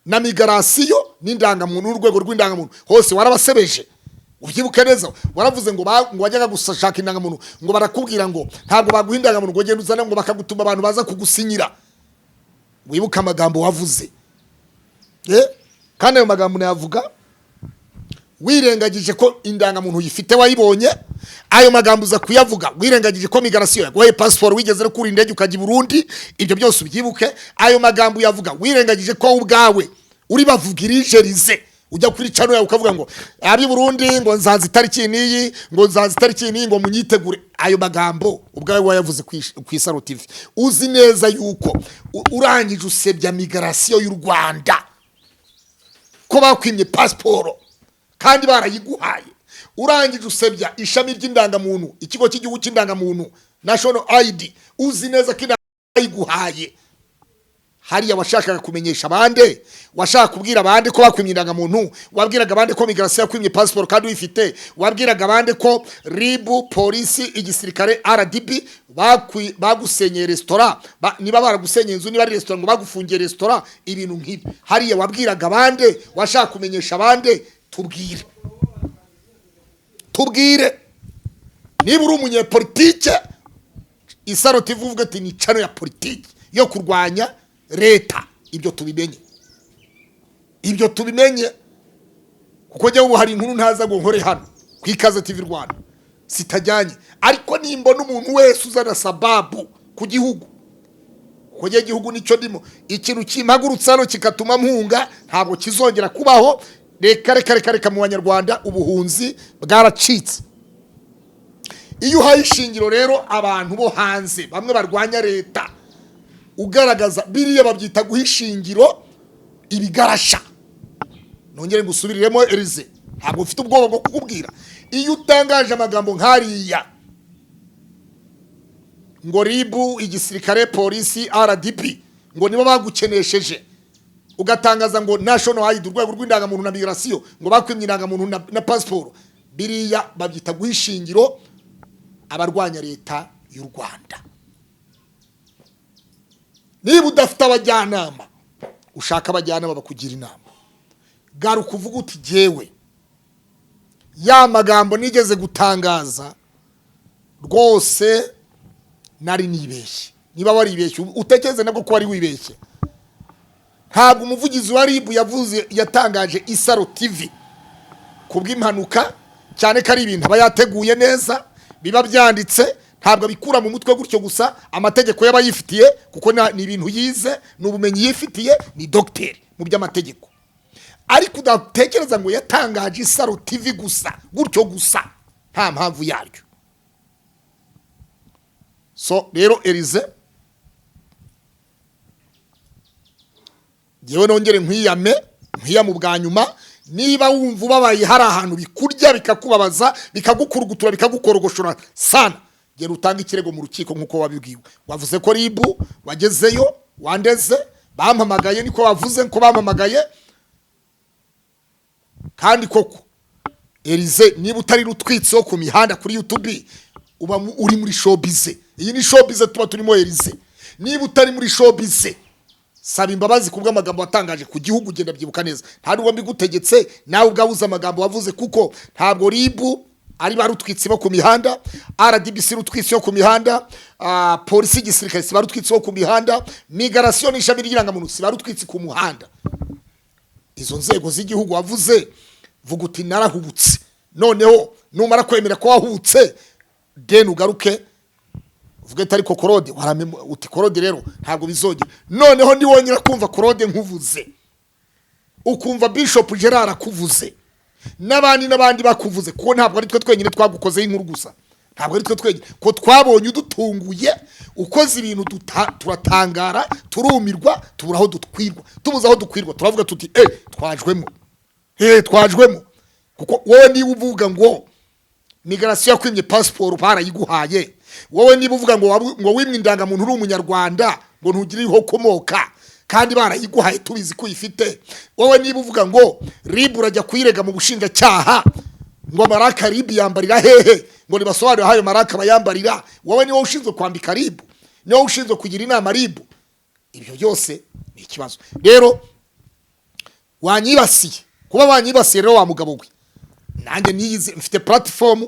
na migrasiyo n'indangamuntu n'urwego rw'indangamuntu hose warabasebeje. Ubyibuke neza, waravuze ngo wajyaga gushaka indangamuntu ngo barakubwira ngo ntabwo baguha indangamuntu, ngo genda uzana ngo bakagutuma abantu baza kugusinyira. Wibuka amagambo wavuze, kandi ayo magambo nayavuga wirengagije ko indangamuntu uyifite wayibonye. Ayo magambo uza kuyavuga wirengagije ko migrasiyo yaguhaye passport, wigeze no kuri indege ukajya i Burundi. Ibyo byose ubyibuke. Ayo magambo yavuga wirengagije ko ubwawe uri bavugirije Elize, ujya kuri channel yawe ukavuga ngo abi Burundi ngo nzazi tariki niyi, ngo nzazi tariki niyi, ngo munyitegure. Ayo magambo ubwawe wayavuze ku Isaro TV. Uzi neza yuko urangije usebya migrasiyo y'u Rwanda ko bakwimye passport kandi barayiguhaye. Urangije usebya ishami ry'indangamuntu, ikigo cy'igihugu cy'indangamuntu National ID, uzi neza ko indangamuntu bayiguhaye. hariya washakaga kumenyesha abandi, washaka kubwira abandi ko bakwimye indangamuntu, wabwiraga abandi ko migration yakwimye passport kandi uyifite, wabwiraga abandi ko ribu, polisi, igisirikare, RDB bagusenyeye restaurant, niba baragusenyeye inzu, niba ari restaurant ngo bagufungiye restaurant, ibintu nk'ibi. Hariya wabwiraga abandi, washaka kumenyesha abandi, tubwire niba uri umunyepolitike. Isaro TV uvuga ati ni cano ya politiki yo kurwanya leta. Ibyo tubimenye kuko jya ubu hari inkuru ntaza ngo nkore hano ku Ikaze TV Rwanda sitajyanye, ariko nimbona umuntu wese uzana sababu ku gihugu, kuko jya igihugu nicyo ndimo, ikintu kimpagurutsa hano kikatuma mpunga ntabwo kizongera kubaho. Reka mu Banyarwanda ubuhunzi bwaracitse. Iyo uhaye ishingiro rero abantu bo hanze bamwe barwanya leta, ugaragaza biriya babyita guhishingiro ibigarasha. Nongere ngusubiriremo Elize, ntabwo ufite ubwoba bwo kukubwira. Iyo utangaje amagambo nk'ariya ngo ribu, igisirikare, polisi, RDP ngo nibo bagukenesheje, ugatangaza ngo national ID, urwego rw'indangamuntu na migration ngo bakwimye indangamuntu na passport, biriya babyita guhishingiro abarwanya leta y'u Rwanda. Niba udafite abajyanama, ushaka abajyanama bakugira inama. Garuka uvuga uti jewe ya magambo nigeze gutangaza rwose nari nibeshye. Niba waribeshye utekereze nabwo ko wari wibeshye. Ntabwo umuvugizi wa RIB yatangaje Isaro TV kubw'impanuka, cyane ko ari ibintu aba yateguye neza, biba byanditse, ntabwo bikura mu mutwe gutyo gusa. Amategeko y'abayifitiye, kuko ni ibintu yize, n'ubumenyi yifitiye, ni docteur mu by'amategeko. Ariko udatekereza ngo yatangaje Isaro TV gusa gutyo gusa, nta mpamvu yaryo. So rero Elize, yewe nongere nkwiyame mu bwa nyuma, niba wumva ubabaye hari ahantu bikurya bikakubabaza bikagukurugutura bikagukorogoshora sana, gera utanga ikirego mu rukiko nkuko wabibwiwe. Wavuze ko ribu wagezeyo, wandeze, bampamagaye, niko wavuze ko bampamagaye. Kandi koko Elize, niba utari rutwitseho ku mihanda kuri YouTube, uba uri muri showbiz. Iyi ni showbiz tuba turimo Elize. Niba utari muri showbiz, saba imbabazi kubw'amagambo watangaje ku gihugu, genda byibuka neza. Nta n'uwo mbigutegetse, nawe ubwabuze amagambo wavuze, kuko ntabwo ribu ari barutwitse bo ku mihanda, RDB si rutwitse yo ku mihanda, polisi, igisirikare si barutwitse bo ku mihanda, migration n'ishami ry'irangamuntu si barutwitse ku muhanda. Izo nzego z'igihugu wavuze, vuga uti narahubutse. Noneho numara kwemera ko wahubutse, den ugaruke uvuge ati ariko Korode uti Korode rero ntabwo bizogera. Noneho ndi wongera kumva Korode nkuvuze, ukumva Bishop Gerard akuvuze, n'abandi bakuvuze, kuko ntabwo ari twe twenyine twagukoze inkuru gusa. Ntabwo ari twe twenyine, ko twabonye udutunguye ukoze ibintu turatangara, turumirwa, tubura aho dutwirwa. Tubuze aho dukwirwa turavuga tuti twajwemo. Kuko wowe niba uvuga ngo migration yakwimye passport barayiguhaye, wowe niba uvuga ngo wimwe indangamuntu uri umunyarwanda ngo ntugire iho komoka kandi barayiguhaye tubizi ko uyifite, wowe niba uvuga ngo RIB urajya kuyirega mu bushinjacyaha ngo maraka RIB yambarira hehe, ngo nibasobanurire hayo maraka bayambarira, wowe niwe ushinzwe kwambika RIB, niwe ushinzwe kugira inama RIB. Ibyo byose ni ikibazo. Rero wanyibasiye, kuba wanyibasiye rero wa mugabo we, nanjye niyize mfite platform,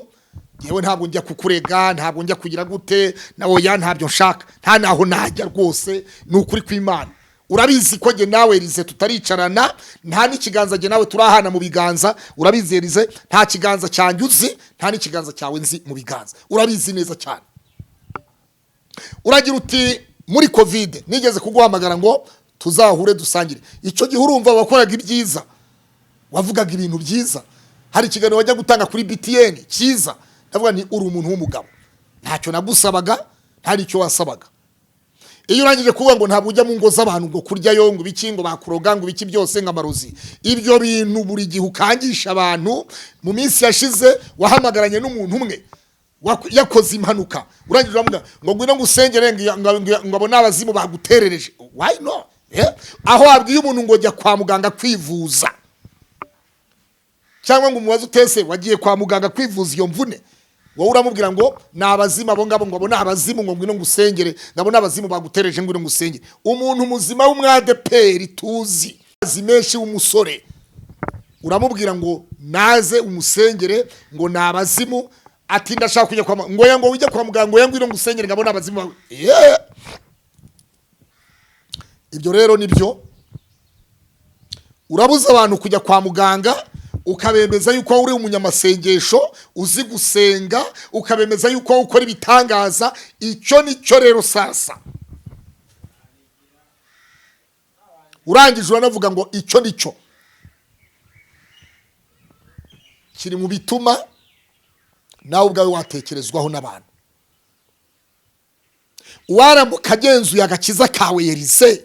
yewe ntabwo njya kukurega, ntabwo njya kugira gute, nawe ntabyo nshaka, nta naho najya rwose, n'ukuri kw'Imana. Urabizi ko je nawe Elize tutaricarana, nta n'ikiganza je nawe turahana mu biganza. Urabizi Elize, nta kiganza cyanjye uzi, nta n'ikiganza cyawe nzi mu biganza. Urabizi neza cyane. Uragira uti muri covid nigeze kuguhamagara ngo tuzahure dusangire. Icyo gihe urumva wakoraga ibyiza, wavugaga ibintu byiza. Hari ikiganiro wajya gutanga kuri BTN cyiza, ndavuga ni uri umuntu w'umugabo, ntacyo nagusabaga, nta nicyo wasabaga. Iyo urangije kuvuga ngo ntabwo ujya mu ngo z'abantu ngo kuryayo ngo biki ngo bakuroga ngo biki byose nk'amarozi, ibyo bintu buri gihe ukangisha abantu. Mu minsi yashize wahamagaranye n'umuntu umwe yakoze impanuka, urangije uramuga ngo ngwino ngusengere ngo abo n'abazimu baguterereje. Why no? aho wabwiye umuntu ngo jya kwa muganga kwivuza cyangwa ngo umubaze utese wagiye kwa muganga kwivuza iyo mvune, wowe uramubwira ngo ni abazimu abo ngabo, ngo abo ni abazimu, ngo ngwino ngusengere, ngabo ni abazimu bagutereje ngwino ngusengere. Umuntu muzima w'umwadeperi tuzi azi menshi w'umusore uramubwira ngo naze umusengere, ngo ni abazimu, ati ndashaka kujya kwa muganga, ngo ujye kwa muganga, ngo ngwino ngusengere, ngabo ni abazimu. Ibyo rero nibyo urabuza abantu kujya kwa muganga, ukabemeza yuko uri umunyamasengesho uzi gusenga, ukabemeza yuko ukora ibitangaza. Icyo nicyo rero sasa urangije uranavuga ngo icyo nicyo kiri mu bituma nawe ubwawe watekerezwaho n'abantu. Uwaramuka agenzuye agakiza kawe Elize,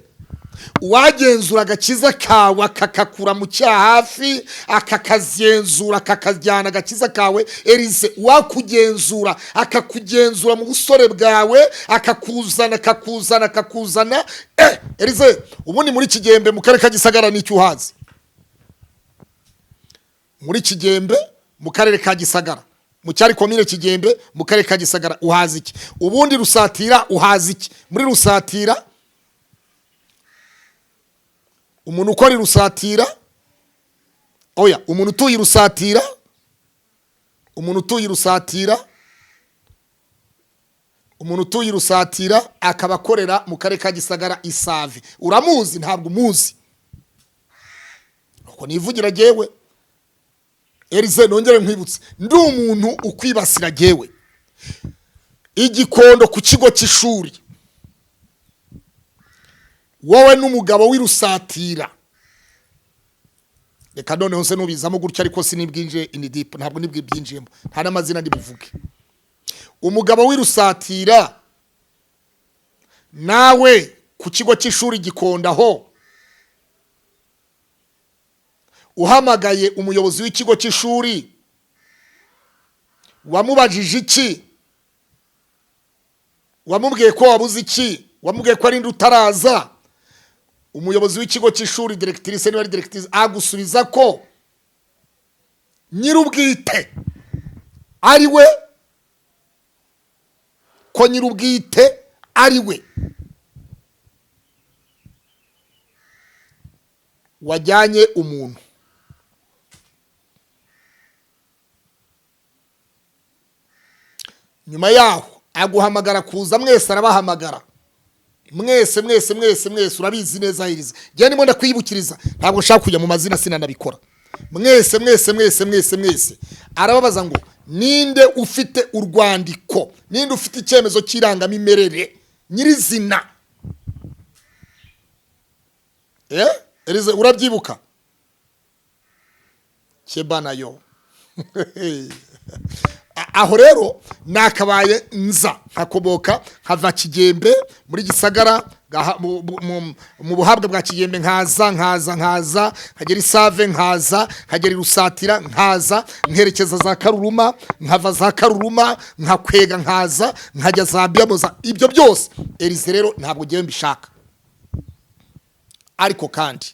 uwagenzura agakiza kawe akakakura mu cyaha hafi, akakazenzura akakajyana agakiza kawe Elize, uwakugenzura akakugenzura mu busore bwawe, akakuzana Elize, ubundi muri Kigembe mu karere ka Gisagara n'icyo uhazi? Muri Kigembe mu karere ka Gisagara, mu cyari komine Kigembe mu karere ka Gisagara uhazi iki? Ubundi Rusatira uhazi iki? Muri Rusatira umuntu ukora Rusatira, oya umuntu utuye Rusatira, umuntu utuye Rusatira akaba akorera mu karere ka Gisagara Isave, uramuzi? Ntabwo umuzi. Uko nivugira jewe Elize, nongere nkwibutse, ndi umuntu ukwibasira jewe. Igikondo ku kigo cy'ishuri, wowe n'umugabo w'Irusatira, reka noneho se nubizamo gutya, ariko sinibwinje in deep, ntabwo nibwibyinjiyemo, nta n'amazina ndibuvuge. Umugabo w'Irusatira nawe ku kigo cy'ishuri Gikondo aho uhamagaye umuyobozi w'ikigo cy'ishuri, wamubajije iki? Wamubwiye ko wabuze iki? Wamubwiye ko ari ndi utaraza? Umuyobozi w'ikigo cy'ishuri, directrice niba ari directrice, agusubiza ko nyirubwite ari we, ko nyirubwite ari we wajyanye umuntu. Nyuma yaho aguhamagara kuza, mwese arabahamagara, mwese urabizi neza Elize, njye ndimo ndakwibukiriza, ntabwo nshaka kujya mu mazina sinanabikora. Mwese arababaza ngo ninde ufite urwandiko, ninde ufite icyemezo cy'irangamimerere nyirizina. Elize urabyibuka? Kebanayo. Aho rero nakabaye nza nkakoboka nkava Kigembe muri Gisagara mu buhabwa bwa Kigembe, nkaza nkagera Isave, nkagera Rusatira, nkerekeza za Karuruma, nkava za Karuruma nkakwega, nkajya za Byamoza. Ibyo byose Elize rero ntabwo ngiye mbishaka, ariko kandi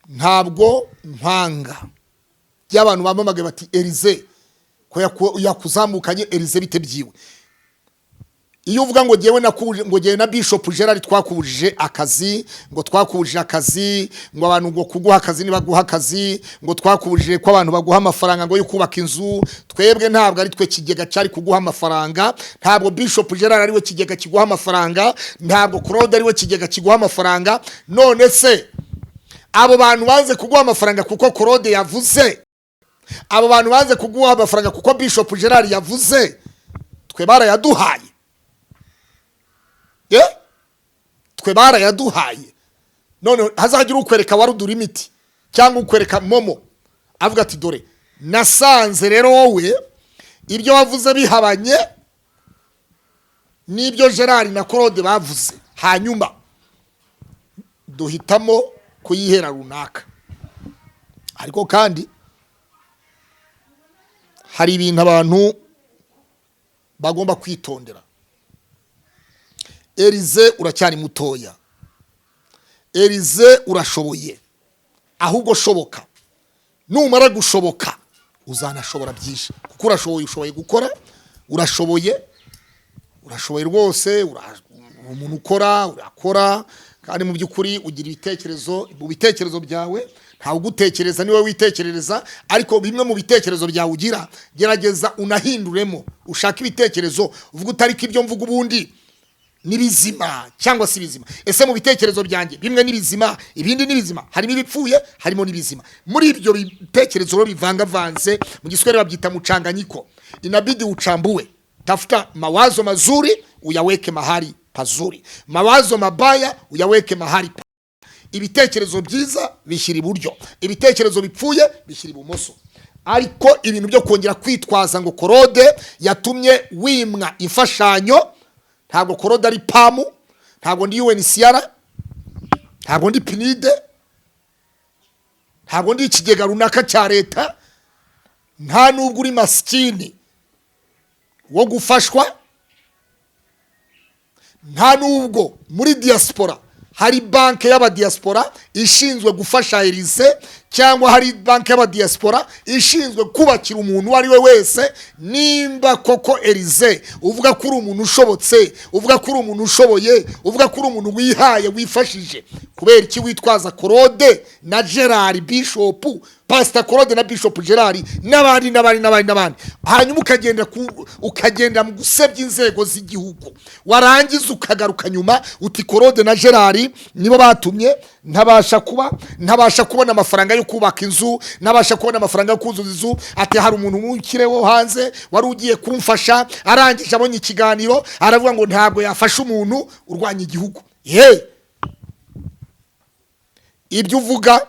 ntabwo mpanga y'abantu bamamagaye bati Elize ko yakuzamukanye Elize bite byiwe. Iyo uvuga ngo ngewe nakuje, ngo ngewe na Bishop Gerard twakubujije akazi, ngo twakubujije akazi, ngo abantu ngo kuguha akazi nibaguha akazi, ngo twakubujije ko abantu baguha amafaranga ngo yo kubaka inzu. Twebwe ntabwo ari twe kigega cyari kuguha amafaranga, ntabwo Bishop Gerard ari we kigega kiguha amafaranga, ntabwo Claude ari we kigega kiguha amafaranga. None se abo bantu banze kuguha amafaranga kuko Claude yavuze, abo bantu banze kuguha amafaranga kuko Bishop Gerard yavuze, twe barayaduhaye. Twe barayaduhaye. None hazagira ukwereka Warudu Limit cyangwa ukwereka Momo avuga ati dore nasanze rero wowe ibyo wavuze bihabanye n'ibyo Gerard na Claude bavuze, hanyuma duhitamo kuyihera runaka. Ariko kandi hari ibintu abantu bagomba kwitondera. Elize uracyari mutoya, Elize urashoboye, ahubwo shoboka, numara gushoboka uzanashobora byinshi, kuko ushoboye gukora, urashoboye rwose, umuntu urakora, kandi mu by'ukuri ugira ibitekerezo, mu bitekerezo byawe ntawe ugutekereza, niwe witekerereza, ariko bimwe mu bitekerezo byawe ugira gerageza unahinduremo, ushaka ibitekerezo uvuga utari ko ibyo mvuga ubundi ni bizima cyangwa si bizima. Ese mu bitekerezo byanjye bimwe ni bizima, ibindi ni bizima, harimo ibipfuye, harimo n'ibizima. Muri ibyo bitekerezo bivangavanze, mu Kiswahili babyita mchanganyiko, inabidi uchambue, tafuta mawazo mazuri uyaweke mahali pazuri, mawazo mabaya uyaweke mahali pa. Ibitekerezo byiza bishyira iburyo, ibitekerezo bipfuye bishyira ibumoso. Ariko ibintu byo kongera kwitwaza ngo Korode yatumye wimwa imfashanyo, ntabwo Korode ari pamu, ntabwo ndi UNHCR, ntabwo ndi PNID, ntabwo ndi ikigega runaka cya leta, nta nubwo uri masikini wo gufashwa, nta nubwo muri diaspora hari banke y'abadiaspora ishinzwe gufasha Elize, cyangwa hari banke y'abadiaspora ishinzwe kubakira umuntu uwo ari we wese. Nimba koko Elize uvuga ko uri umuntu ushobotse, uvuga ko uri umuntu ushoboye, uvuga ko uri umuntu wihaye wifashije, kubera iki witwaza Korode na Gerard Bishop, Pastor Korode na Bishop Gerard n'abandi, hanyuma ukagenda mu gusebya inzego z'igihugu, warangiza ukagaruka nyuma uti Korode na Gerard nibo batumye ntabasha kubona amafaranga yo kubaka inzu, ntabasha kubona amafaranga yo kuzuza inzu. Ati hari umuntu w'ukireho hanze wari ugiye kumfasha, arangije abonye ikiganiro aravuga ngo ntabwo yafasha umuntu urwanya igihugu. Ibyo uvuga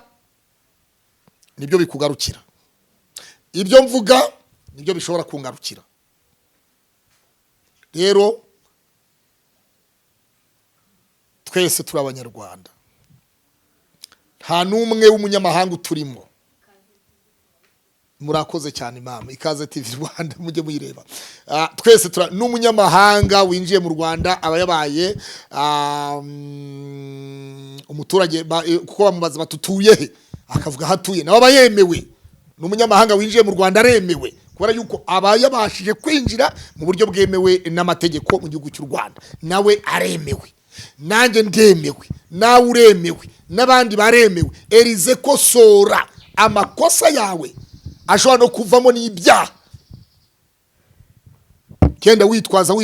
nibyo bikugarukira, ibyo mvuga nibyo bishobora kungarukira. Rero twese turi Abanyarwanda, nta n'umwe w'umunyamahanga uturimo. Murakoze cyane mama, Ikaze TV Rwanda mujye muyireba. Twese n'umunyamahanga winjiye mu Rwanda aba yabaye umuturage, kuko bamubaza batutuye he, akavuga hatuye, nawe aba yemewe. N'umunyamahanga winjiye mu Rwanda aremewe, kubera yuko aba yabashije kwinjira mu buryo bwemewe n'amategeko mu gihugu cy'u Rwanda, nawe aremewe, nanjye ndemewe, nawe uremewe, n'abandi baremewe. Elize kosora amakosa yawe, ashobora no kuvamo n'ibyaha. Kenda witwaza.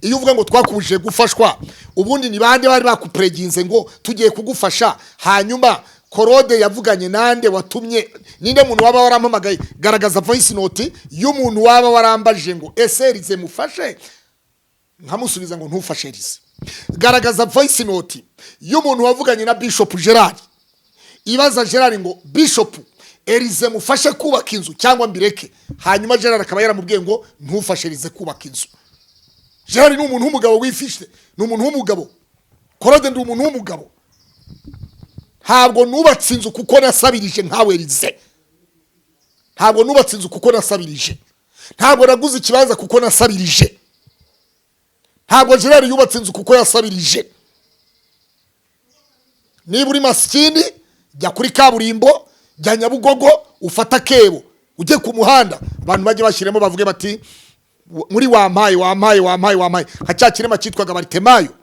Iyo uvuga ngo twakubujije gufashwa, ubundi ni bande bari bakupreginze ngo tugiye kugufasha? Hanyuma Korode yavuganye nande watumye? Ninde muntu waba warampamagaye? Garagaza voice note y'umuntu waba warambajije ngo ese Elize mufashe, nkamusubiza ngo ntufashe Elize. Garagaza voice note y'umuntu wavuganye na Bishop Gerard, ibaza Gerard ngo Bishop Elize mufashe kubaka inzu cyangwa mbireke, hanyuma Gerard akaba yaramubwiye ngo ntufashe Elize kubaka inzu. Gerard ni umuntu w'umugabo wifishye, ni umuntu w'umugabo. Korode ndi umuntu w'umugabo, ntabwo nubatse inzu kuko nasabirije nkawe Elize, ntabwo nubatse inzu kuko nasabirije, ntabwo naguze ikibanza kuko nasabirije, ntabwo Gerard yubatse inzu kuko yasabirije. Niba uri masikini, jya kuri kaburimbo, jya Nyabugogo, ufata kebo ujye ku muhanda, abantu bajye bashyiremo bavuge bati muri wampaye nka cya kirema cyitwaga Bartemayo.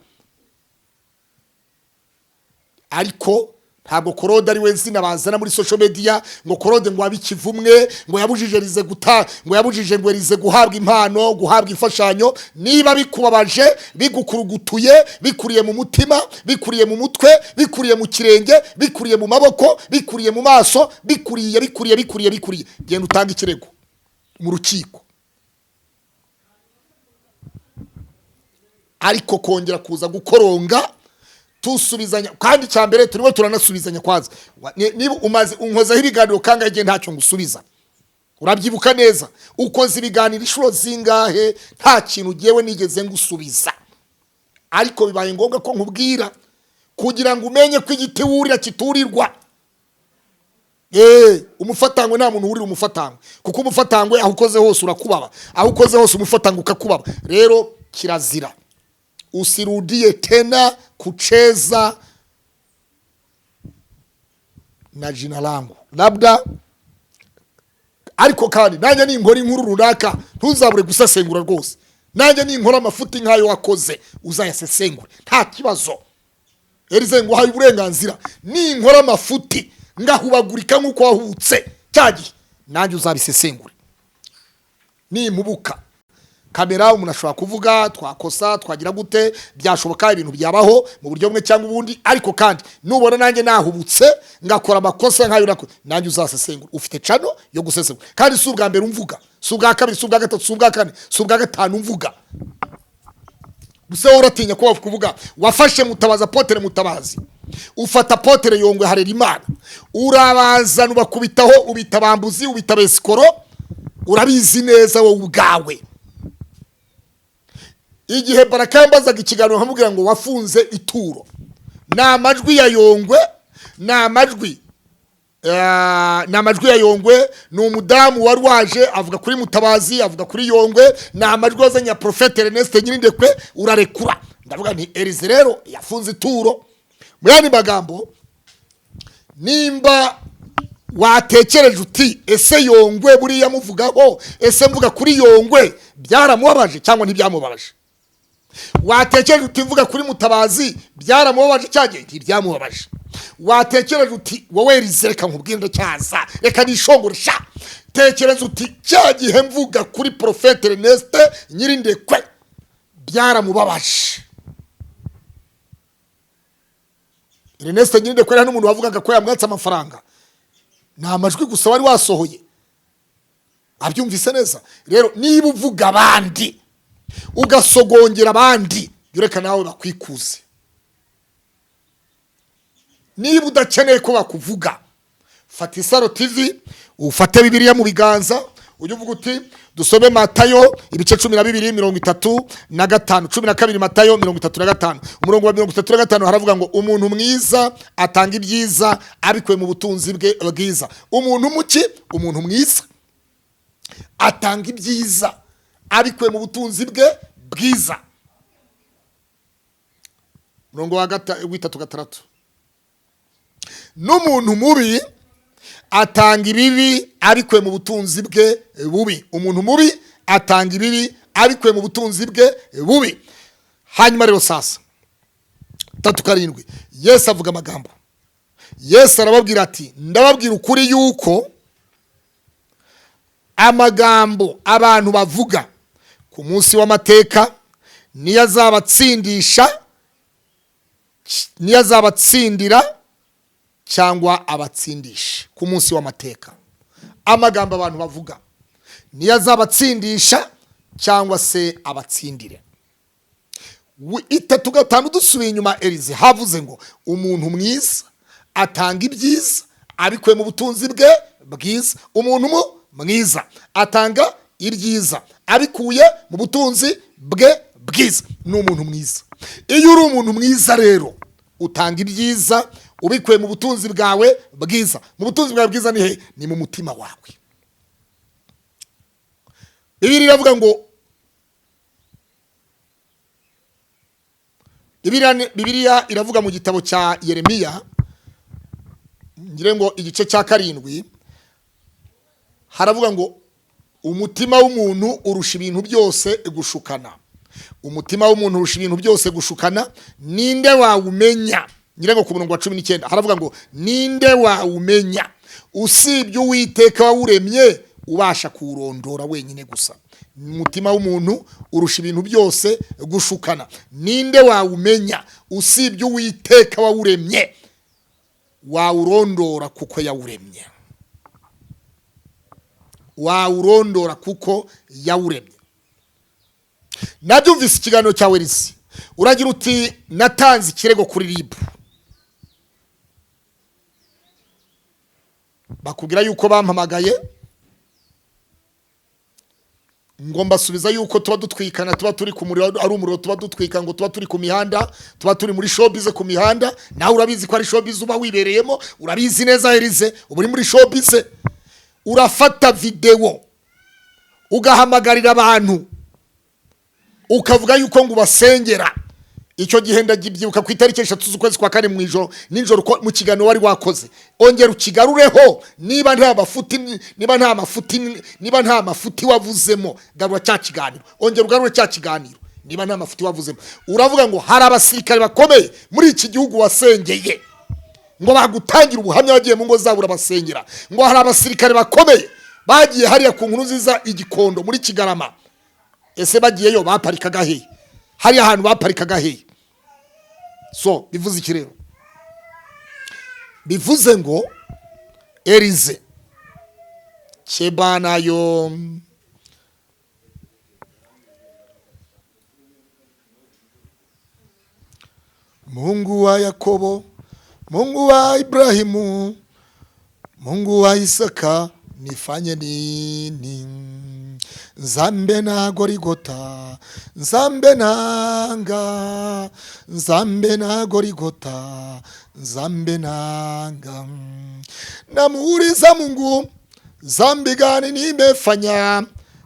Ariko ntabwo Korode ari we zina bazana muri social media ngo Korode ngo abikivumwe, ngo yabujije Elize ngo yabujije ngo Elize guhabwa impano, guhabwa imfashanyo. Niba bikubabaje, bigukurugutuye, bikuriye mu mutima, bikuriye mu mutwe, bikuriye mu kirenge, bikuriye mu maboko, bikuriye mu maso, bikuriye, genda utanga ikirego mu rukiko. Ariko kongera kuza gukoronga tusubizanya, kandi cyambere turimo turanasubizanya kwaza. Niba umaze unkozaho ibiganiro kangahe gihe ntacyo ngusubiza, urabyibuka neza? Ukoze ibiganiro inshuro zingahe nta kintu giyewe nigeze ngusubiza? Ariko bibaye ngombwa ko nkubwira kugira ngo umenye ko igiti wurira kiturirwa. Umufatangwe nta muntu wurira umufatangwe, kuko umufatangwe aho ukoze hose urakubaba, aho ukoze hose umufatangwe ukakubaba. Rero kirazira usirudie tena kucheza na jina langu. Labda ariko kandi nanjye ninkora inkuru runaka ntuzabure gusesengura rwose. Nanjye ninkora amafuti nk'ayo wakoze uzayasesengure nta kibazo. Elize ngo haye uburenganzira ninkora amafuti ngahubagurika nk'uko wahutse cyagiye nanjye uzabisesengure. Nimpubuka kamera umuntu ashobora kuvuga twakosa twagira gute byashoboka ibintu byabaho mu buryo bumwe cyangwa ubundi, ariko kandi nubona nanjye nahubutse ngakora amakosa nk'ayo nako nanjye uzasesengura. Ufite channel yo gusesengura kandi si ubwa mbere umvuga, si ubwa kabiri, si ubwa gatatu, si ubwa kane, si ubwa gatanu umvuga. Gusa uratinya ko kuvuga wafashe Mutabazi Apotre Mutabazi, ufata Apotre Yongwe Harerimana, urabazana ubakubitaho, ubita bambuzi, ubita besikoro, urabizi neza wowe ubwawe. Igihe Barakambazaga ikiganiro nkamubwira ngo wafunze ituro, na majwi ya Yongwe, na majwi ya Yongwe, ni umudamu wari waje avuga kuri Mutabazi, avuga kuri Yongwe, na majwi wazanya Prophet Ernest Nyirindekwe, urarekura. Ndavuga nti Elize rero yafunze ituro. Mu yandi magambo, nimba watekereje uti ese Yongwe buriya muvugaho, ese mvuga kuri Yongwe byaramubabaje cyangwa ntibyamubabaje? Watekereje uti mvuga kuri Mutabazi byaramubabaje cyangwa ntibyamubabaje? Watekereje uti wowe Elize reka nkubwinde cyaza reka nishongoresha, tekereza uti cyagihe mvuga kuri Prophet Ernest Nyirindekwe byaramubabaje? Ernest Nyirindekwe hano umuntu wavugaga ko yamwatse amafaranga, nta majwi gusa wari wasohoye, abyumvise neza. Rero niba uvuga abandi ugasogongera abandi, yureka nawe bakwikuze. Niba udakeneye ko bakuvuga, fata Isaro TV, ufate Bibiliya mu biganza, ujye uvuga uti dusome Matayo ibice 12:35, 12 Matayo 35. Umurongo wa 35 haravuga ngo umuntu mwiza atanga ibyiza abikuye mu butunzi bwe bwiza. Umuntu muki, umuntu mwiza atanga ibyiza abikuye mu butunzi bwe bwiza. Umurongo wa 3. N'umuntu mubi atanga ibibi abikuye mu butunzi bwe bubi. Umuntu mubi atanga ibibi abikuye mu butunzi bwe bubi. Hanyuma rero sasa 3:7 Yesu avuga amagambo. Yesu arababwira ati ndababwira ukuri yuko amagambo abantu bavuga ku munsi w'amateka niyo azabatsindira cyangwa abatsindisha. Ku munsi w'amateka amagambo abantu bavuga niyo azabatsindisha cyangwa se abatsindire. 3:5 dusubiye inyuma Elize havuze ngo umuntu mwiza atanga ibyiza abikuye mu butunzi bwe bwiza. Umuntu mwiza atanga ibyiza abikuye mu butunzi bwe bwiza, ni umuntu mwiza. Iyo uri umuntu mwiza rero utanga ibyiza ubikuye mu butunzi bwawe bwiza. Mu butunzi bwawe bwiza ni he? Ni mu mutima wawe. Bibiliya iravuga ngo Bibiliya iravuga mu gitabo cya Yeremiya ngire ngo igice cya 7 haravuga ngo umutima w'umuntu urusha ibintu byose gushukana. Umutima w'umuntu urusha ibintu byose gushukana, ninde wawumenya? Ngire ngo ku murongo wa 19 haravuga ngo ninde wawumenya usibye Uwiteka wawuremye ubasha kuwurondora wenyine gusa. Umutima w'umuntu urusha ibintu byose gushukana, ninde wawumenya usibye Uwiteka wawuremye wawurondora kuko yawuremye. Wawurondora kuko yawuremye. Nabyumvise ikiganiro cya Elize uragira uti natanze ikirego kuri RIB, bakubwira yuko bampamagaye ngo mbasubiza yuko tuba dutwikana, tuba turi ku muriro, ari umuriro tuba dutwika, ngo tuba turi ku mihanda, tuba turi muri showbiz ku mihanda. Nawe urabizi ko ari showbiz uba wibereyemo, urabizi neza Elize uba uri muri showbiz. Urafata video ugahamagarira abantu ukavuga yuko ngo basengera icyo gihe ndagibyibuka ku itariki 3 z'ukwezi kwa kane mu ijoro nijoro mu kiganiro wari wakoze, ongera ukigarureho niba nta mafuti wavuzemo, garura cya kiganiro, ongera ugarure cya kiganiro niba nta mafuti wavuzemo. Uravuga ngo hari abasirikare bakomeye muri iki gihugu wasengeye, ngo bagutangira ubuhamya bagiye mu ngo zabo urabasengera, ngo hari abasirikare bakomeye bagiye hariya ku nkuru nziza igikondo muri Kigarama. Ese bagiyeyo baparikaga he? Hariya ahantu baparikaga he? So bivuze iki rero? Bivuze ngo Elize Chebanayo Mungu wa Yakobo, Mungu wa Ibrahimu, Mungu wa Isaka, nifanye nini? Nzambe na Gorigota, Nzambe nanga, Nzambe na Gorigota, Nzambe nanga. Namuuliza Mungu, zambi gani nimefanya?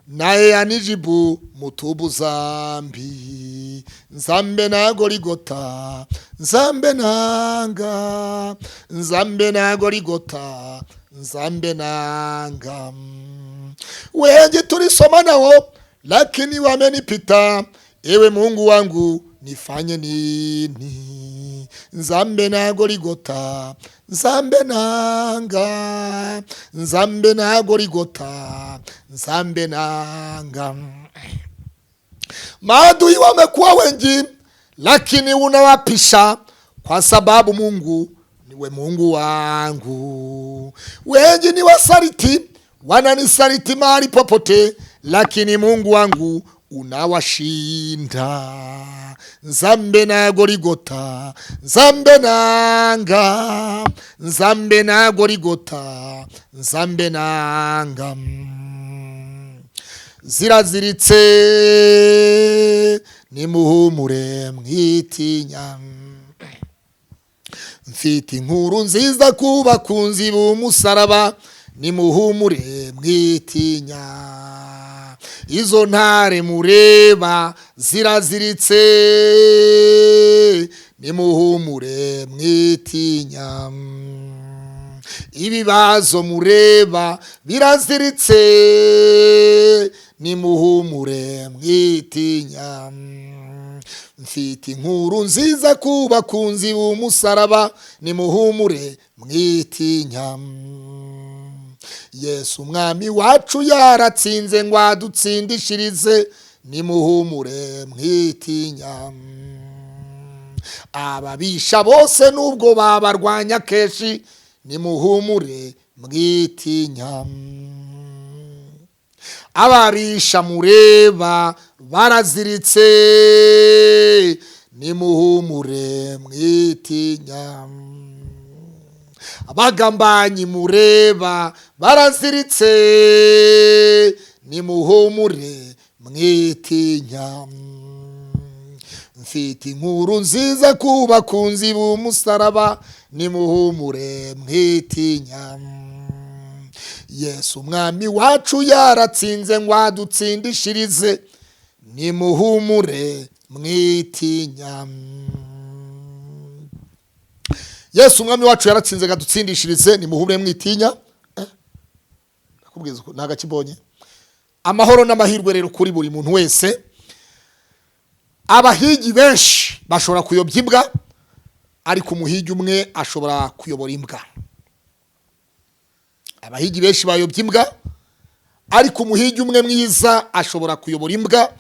Naye anijibu, mutubu zambi. Nzambe na Gorigota, Nzambe nanga, Nzambe na Gorigota, Nzambe nanga. Wengi tulisoma nao lakini wamenipita, ewe Mungu wangu nifanye nini? Nzambe na Gorigota, Nzambe nanga, Nzambe na Gorigota, Nzambe nanga. Maadui wamekuwa wengi lakini unawapisha, kwa sababu Mungu niwe Mungu wangu. Wengi ni wasaliti, wananisaliti mahali popote, lakini Mungu wangu unawashinda. Nzambe na Gorigota, Nzambe nanga, Nzambe na Gorigota, Nzambe nanga. Ziraziritse nimuhumure mwitinya, mfite inkuru nziza ku bakunzi b'umusaraba, nimuhumure mwitinya. Izo ntare mureba ziraziritse, nimuhumure mwitinya. Ibibazo mureba biraziritse, nimuhumure mwitinya. Mfite inkuru nziza ku bakunzi b'umusaraba, nimuhumure mwitinya. Yesu umwami wacu yaratsinze ngo adutsindishirize, nimuhumure mwitinya. Ababisha bose nubwo babarwanya kenshi, nimuhumure mwitinya. Ababisha mureba baraziritse, nimuhumure mwitinya. Abagambanyi mureba baraziritse, nimuhumure mwitinya. Mfite inkuru nziza ku bakunzi b'umusaraba, nimuhumure mwitinya. Yesu umwami wacu yaratsinze ngo adutsindishirize, nimuhumure mwitinya. Yesu umwami wacu yaratsinze ngo adutsindishirize, nimuhumure mwitinya. Nakubwiza ntaga kibonye. Amahoro n'amahirwe rero kuri buri muntu wese. Abahigi benshi bashobora kuyobya imbwa, ariko umuhigi umwe ashobora kuyobora imbwa. Abahigi benshi bayobya imbwa, ariko umuhigi umwe mwiza ashobora kuyobora imbwa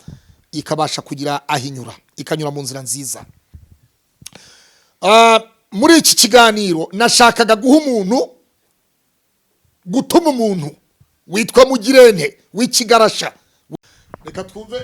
ikabasha kugira ahinyura, ikanyura mu nzira nziza. Muri iki kiganiro nashakaga gutuma umuntu witwa Mugirente w'ikigarasha. Reka twumve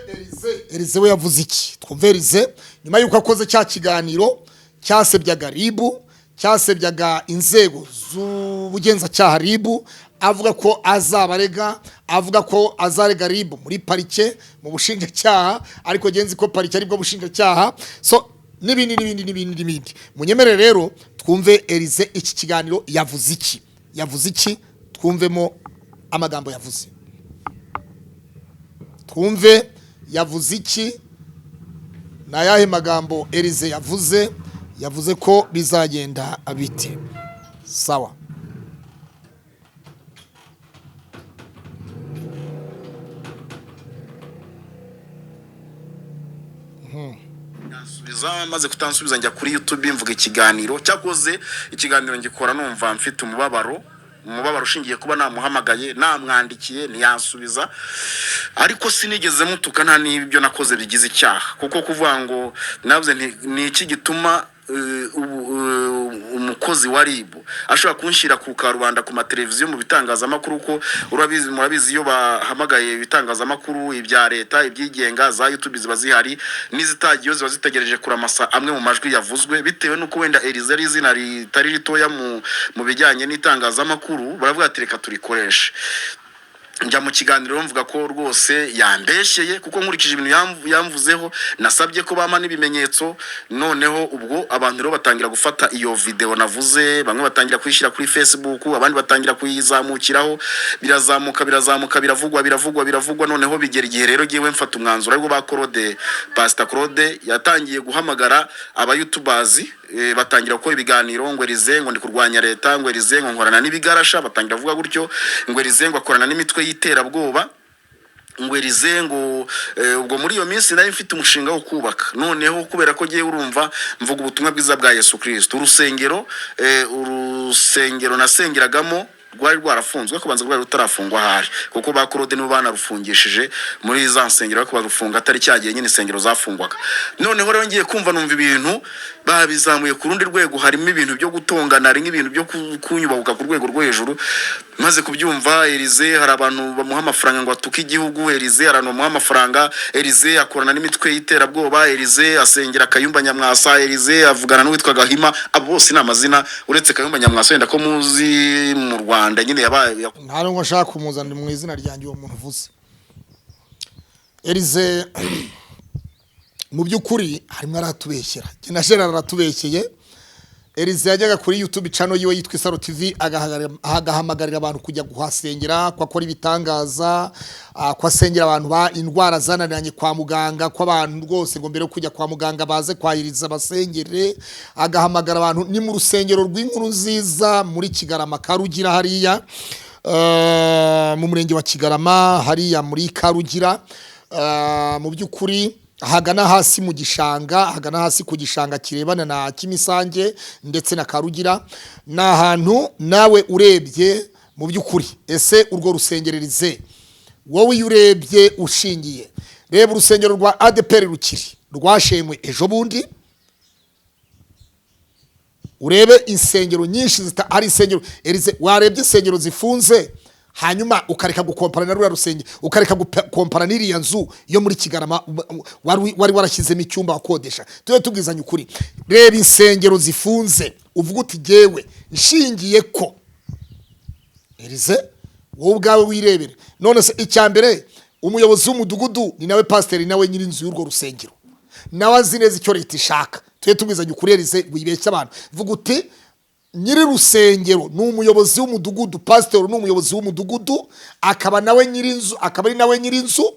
Elize we yavuze iki. Twumve Elize nyuma yuko akoze cya kiganiro cyasebyaga ribu, cyasebyaga inzego z'ubugenzacyaha ribu, avuga ko azabarega, avuga ko azarega ribu muri parike mu bushinjacyaha, ariko genzi ko parike aribwo bushinjacyaha. So n'ibindi. Munyemere rero twumve Elize iki kiganiro yavuze iki, twumvemo amagambo yavuze. Twumve yavuze iki na yahe magambo Elize yavuze ko bizagenda bite. Sawa. maze kutansubiza njya kuri YouTube mvuga ikiganiro cyakoze ikiganiro ngikora numva mfite umubabaro ushingiye kuba namuhamagaye namwandikiye ntiyansubiza ariko sinigeze mutuka nta n'ibyo nakoze bigize icyaha kuko kuvuga ngo navuze ni iki gituma umukozi wa RIB ashobora kunshira ku karubanda ku mateleviziyo mu bitangazamakuru ko murabizi iyo bahamagaye ibitangazamakuru ibya leta ibyigenga za YouTube ziba zihari n'izitagiye ziba zitegereje kuramasa amwe mu majwi yavuzwe bitewe nuko wenda Elize ari izina ritari ritoya mu bijyanye n'itangazamakuru baravuga ati reka turikoreshe. Njya mu kiganiro mvuga ko rwose yambesheye kuko nkurikije ibintu yamvuzeho nasabye ko bama n'ibimenyetso noneho ubwo abantu rero batangira gufata iyo video navuze bamwe batangira kwishyira kuri Facebook abandi batangira kuyizamukiraho biravugwa noneho bigera igihe rero giye mfata umwanzuro ariko ba Claude Pastor Claude yatangiye guhamagara aba YouTubers batangira gukora ibiganiro ngo Elize ngo ndi kurwanya leta ngo Elize ngo nkorana n'ibigarasha batangira kuvuga gutyo ngo Elize ngo akorana n'imitwe y'iterabwoba ngo Elize ngo ubwo muri iyo minsi nari mfite umushinga wo kubaka noneho kubera ko giye urumva mvuga ubutumwa bwiza bwa Yesu Kristo urusengero nasengeragamo rwari rwarafunzwe kubanza rwari rutarafungwa hari kuko ba Claude nibo banarufungishije muri za nsengero ko barufunga atari cyagiye nyine insengero zafungwaga noneho rero ngiye kumva numva ibintu babizamuye ku rundi rwego harimo ibintu byo gutongana ari nk'ibintu byo kunyubahuka ku rwego rwo hejuru maze kubyumva Elize hari abantu bamuha amafaranga ngo atuke igihugu Elize arano bamuha amafaranga Elize akorana n'imitwe y'iterabwoba Elize asengera Kayumba Nyamwasa Elize avugana n'uwitwa Gahima abo bose ni amazina uretse Kayumba Nyamwasa wenda ko muzi mu Rwanda nyine yabaye nta ngo nshaka kumuzana mu izina ryanjye uwo muntu uvuze Elize mu by'ukuri harimo aratubeshyera na Gerard aratubeshyeye Elize yajyaga kuri YouTube channel yiwe yitwa Isaro TV agahamagarira abantu kujya guhasengera kwa akora ibitangaza kwa sengera abantu ba indwara zananiranye kwa muganga kwa abantu rwose ngo mbere yo kujya kwa muganga baze kwahiriza basengere agahamagara abantu ni mu rusengero rw'inkuru nziza muri Kigarama Karugira hariya mu murenge wa Kigarama hariya muri Karugira mu by'ukuri hagana hasi mu gishanga hagana hasi ku gishanga kirebana na Kimisange ndetse na Karugira na hantu nawe urebye mu by'ukuri ese urwo rusengererize wowe urebye ushingiye reba urusengero rwa ADPR rukiri rwashemwe ejo bundi urebe insengero nyinshi ari insengero Elize warebye insengero zifunze hanyuma ukareka gukompara na rura rusenge ukareka gukompara n'iriya nzu yo muri Kigarama wari warashyizemo icyumba wakodesha tuye tubwizanye ukuri reba insengero zifunze uvuga uti gewe nshingiye ko Elize wowe ubwawe wirebere none se icyambere umuyobozi w'umudugudu ni nawe pastor nawe nyiri inzu y'urwo rusengero nawe azineza icyo leta ishaka tuye tubwizanye ukuri Elize wibeshya abantu vuga uti nyiri rusengero n'umuyobozi w'umudugudu pastor n'umuyobozi w'umudugudu akaba nawe nyiri inzu akaba ari nawe nyiri inzu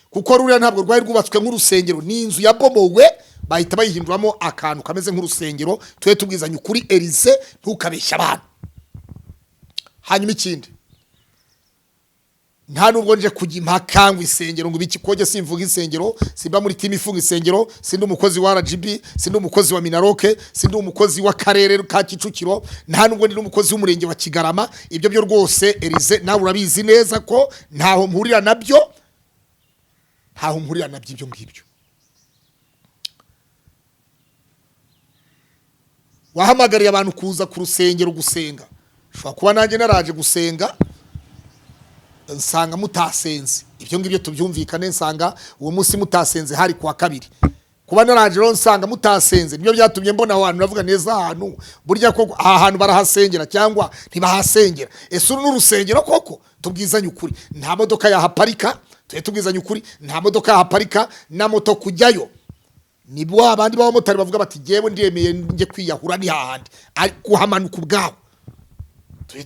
kuko ruriya ntabwo rwari rwubatswe nk'urusengero ni inzu yabomowe bahita bayihinduramo akantu kameze nk'urusengero tuye tubwizanye ukuri Elize ntukabeshya abantu hanyuma ikindi nta nubwo nje kujya impaka ngo isengero ngo ibiki koje simvuga insengero simba muri team ifunga insengero sindi umukozi wa RGB sindi umukozi wa Minaroke sindi umukozi wa karere ka Kicukiro nta nubwo ndi umukozi w'umurenge wa Kigarama ibyo byo rwose Elize nawe urabizi neza ko ntaho mpurira nabyo ibyo ngibyo wahamagariye abantu kuza ku rusengero gusenga shwa kuba nanjye naraje gusenga nsanga mutasenze ibyo ngibyo tubyumvikane nsanga uwo munsi mutasenze hari kwa kabiri kuba naraje ro nsanga mutasenze nibyo byatumye mbona abantu navuga neza ahantu burya ko ahantu barahasengera cyangwa ntibahasengera ese n'urusengero koko tubwizanye ukuri nta modoka yahaparika tubwizanye ukuri nta modoka yahaparika na moto kujyayo nibwo abandi b'abamotari bavuga bati gewe ndiyemeye nje kwiyahura ni hahandi ari kuhamanuka ubwaho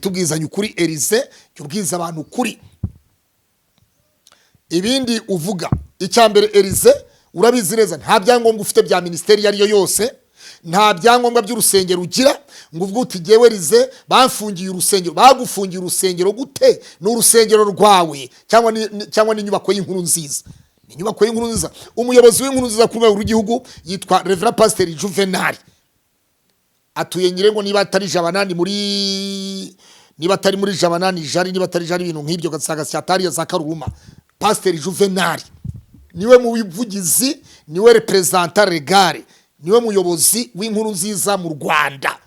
tubwizanye ukuri Elize cyubwiza abantu ukuri ibindi uvuga icyambere Elize urabizi neza nta byangombwa ufite bya minisiteri iyo ari yo yose, nta byangombwa by'urusengero ugira ngo uvuge uti jyewe Rize bafungiye urusengero. Bagufungiye urusengero gute? Ni urusengero rwawe cyangwa n'inyubako y'inkuru nziza. Ni inyubako y'inkuru nziza. Umuyobozi w'inkuru nziza ku rwego rw'igihugu yitwa Reverend Pasteur Juvenal, atuye Nyirengo, niba atari Jabanani niba atari muri Jabanani Jari, niba atari Jari ibintu nk'ibyo gasaga cyatari za Karuma. Pasteur Juvenal niwe mu bivugizi, niwe representant regale, niwe muyobozi w'inkuru nziza mu Rwanda.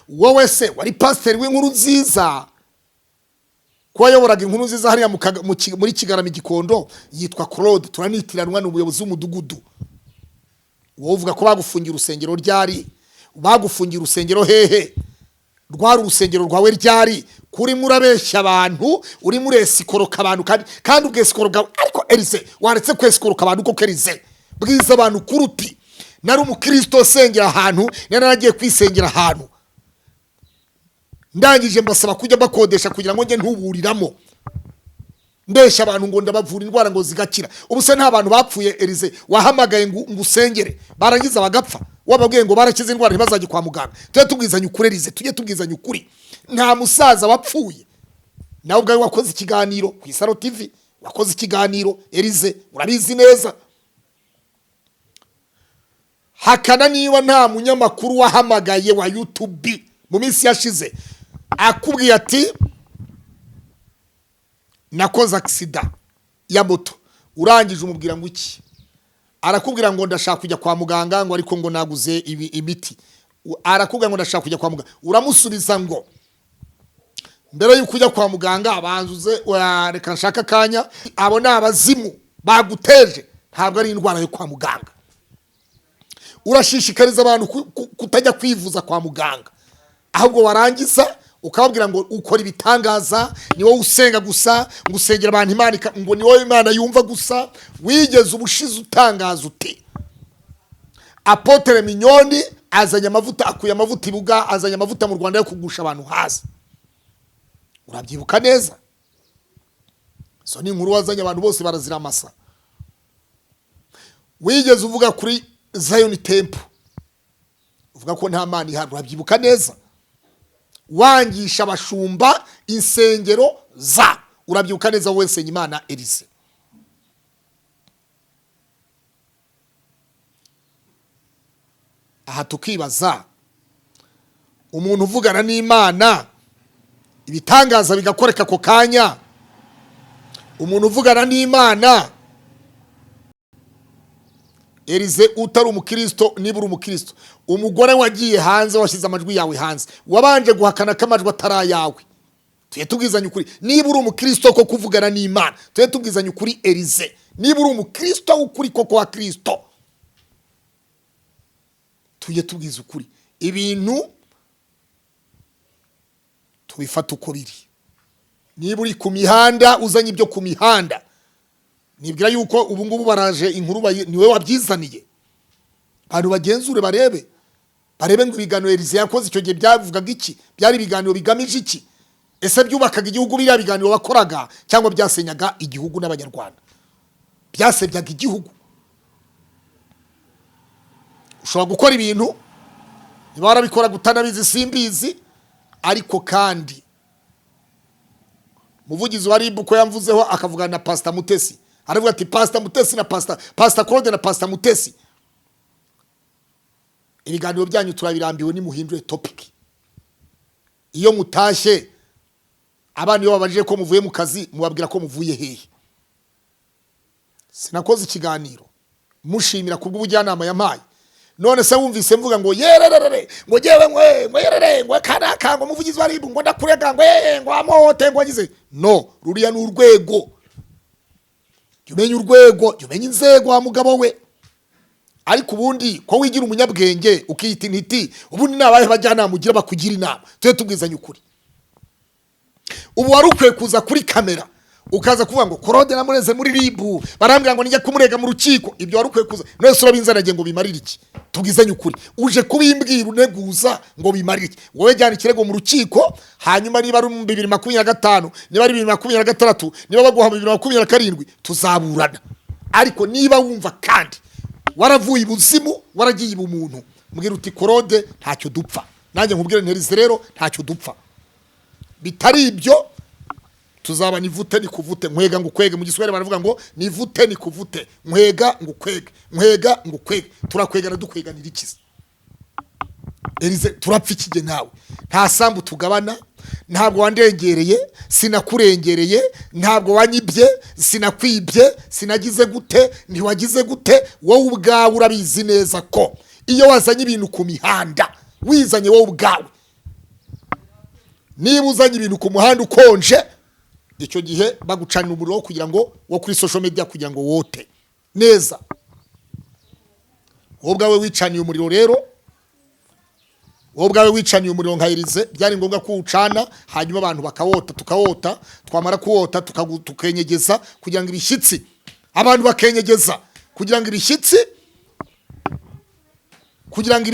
Wowe se wari pasteur w'inkuru nziza, ko yayoboraga inkuru nziza hariya muri Kigarama Gikondo, yitwa Claude, turanitiranwa n'umuyobozi w'umudugudu. Wowe uvuga ko bagufungira urusengero ryari? Bagufungira urusengero hehe? Rwari urusengero rwawe ryari? Kuri murabeshya abantu, uri muresikoroka abantu kandi ubwesikoroka. Ariko Elize waretse kwesikoroka abantu ko Elize bwiza abantu kuruti. Nari umukristo sengera ahantu, naragiye kwisengera ahantu, ndangije mbasaba kujya bakodesha kugira ngo nge ntuburiramo, ndesha abantu ngo ndabavura indwara ngo zigakira. Ubu se nta bantu bapfuye Elize wahamagaye ngo usengere barangiza bagapfa, wababwiye ngo barakize indwara ntibazajye kwa muganga? Tujye tubwizanya ukuri Elize, tujye tubwizanya ukuri. Nta musaza wapfuye. Nawe ubwawe wakoze ikiganiro ku Isaro TV, wakoze ikiganiro Elize, urabizi neza. Hakana niba nta munyamakuru wahamagaye wa YouTube mu minsi yashize akubwiye ati nakoze accident ya moto, urangije umubwira ngo iki? Arakubwira ngo ndashaka kujya kwa muganga, ngo ariko ngo naguze imiti. Arakubwira ngo ndashaka kujya kwa muganga, uramusubiza ngo mbere yuko ujya kwa muganga abanzuze reka nshaka kanya. Abo ni abazimu baguteje, ntabwo ari indwara yo kwa muganga. Urashishikariza abantu kutajya kwivuza kwa muganga, ahubwo warangiza ukababwira ngo ukora ibitangaza, ni wowe usenga gusa, ngo usengera abantu Imana, ngo ni wowe Imana yumva gusa. Wigeze ubushize utangaza uti Apotre Mignoni azanye amavuta, akuye amavuta ibuga, azanye amavuta mu Rwanda yo kugusha abantu hasi. Urabyibuka neza? So ni inkuru wazanye abantu bose barazira amasa. Wigeze uvuga kuri Zion Temple uvuga ko nta Mana ihari, urabyibuka neza? Wangisha abashumba insengero za, urabyibuka neza wowe Nsengimana Elize. Aha tukibaza, umuntu uvugana n'Imana ibitangaza bigakoreka ko kanya, umuntu uvugana n'Imana Elize utari umukristo, nibura umukristo, umugore wagiye hanze washyize amajwi yawe hanze, wabanje guhakana ko amajwi atari yawe. Tuye tubwizanya ukuri, nibura umukristo ko kuvugana n'Imana, tuye tubwizanya ukuri Elize, nibura umukristo ukuri koko wa Kristo, tuye tubwiza ukuri. Ibintu tubifata uko biri. Niba uri ku mihanda uzanye ibyo ku mihanda, nibwira yuko ubu ngubu baraje inkuru niwe wabyizaniye. Abantu bagenzure barebe ngo ibiganiro Elize yakoze icyo gihe byavugaga iki, byari ibiganiro bigamije iki? Ese byubakaga igihugu biriya biganiro bakoraga, cyangwa byasenyaga igihugu n'abanyarwanda? Byasebyaga igihugu. Ushobora gukora ibintu niba warabikora gutanabizi simbizi, ariko kandi muvugizi wa RIB ko yamvuzeho akavugana na Pastor Mutesi, aravuga ati Pastor Mutesi na Pastor Claude na Pastor Mutesi, ibiganiro byanyu turabirambiwe, ni muhindure topic. Iyo mutashye abana iyo babajije ko muvuye mu kazi mubabwira ko muvuye hehe. Sinakoze ikiganiro mushimira kubw'ubujyanama yampaye, none se wumvise mvuga ngo yererere, ngo jewe ngo yerere, ngo kanaka, ngo muvugizi wa RIB, ngo ndakurega, ngo amote, ngo agize. No, ruriya ni urwego. Yumenye urwego, yumenye inzego wa mugabo we. Ariko ubundi ko wigira umunyabwenge ukiyita intiti, ubundi nabaye bajyana mugira bakugira inama. Tuye tubwizanya ukuri. Ubu warukwe kuza kuri kamera ukaza kuvuga ngo Claude namureze muri RIB, barambwira ngo nijya kumurega mu rukiko. Ibyo warukwe kuza none sura binzanagiye ngo bimarire iki? Tubwizanye ukuri. Uje kubimbwira uneguza ngo bimarire iki? Wowe jyana ikirego mu rukiko, hanyuma niba ari 2025, niba ari 2026, niba baguha 2027, tuzaburana. ariko niba wumva kandi waravuye ibuzimu waragiye ibumuntu mbwira uti Claude ntacyo dupfa, nanjye nkubwire Nterize rero ntacyo dupfa. Bitari ibyo tuzaba nivute nikuvute, nkwega ngukwege. Mu Giswahili baravuga ngo nivute nikuvute, nkwega ngukwege, nkwega ngukwege. Turakwegana dukweganira ikiza. Nterize turapfa ikige nawe, nta sambu tugabana, ntabwo wandengereye, sinakurengereye, ntabwo wanyibye, sinakwibye, sinagize gute, ntiwagize gute. Wowe ubwawe urabizi neza ko iyo wazanye ibintu ku mihanda wizanye wowe ubwawe, niba uzanye ibintu ku muhanda ukonje, icyo gihe bagucanira umuriro kugira ngo wo kuri social media kugira ngo wote neza. Wowe ubwawe wicaniye umuriro rero, wowe ubwawe wicaniye umuriro nka Nterize, byari ngombwa ko ucana hanyuma abantu bakawota, tukawota, twamara kuwota tukenyegeza kugira ngo ibishyitsi, abantu bakenyegeza kugira ngo ibishyitsi, kugira ngo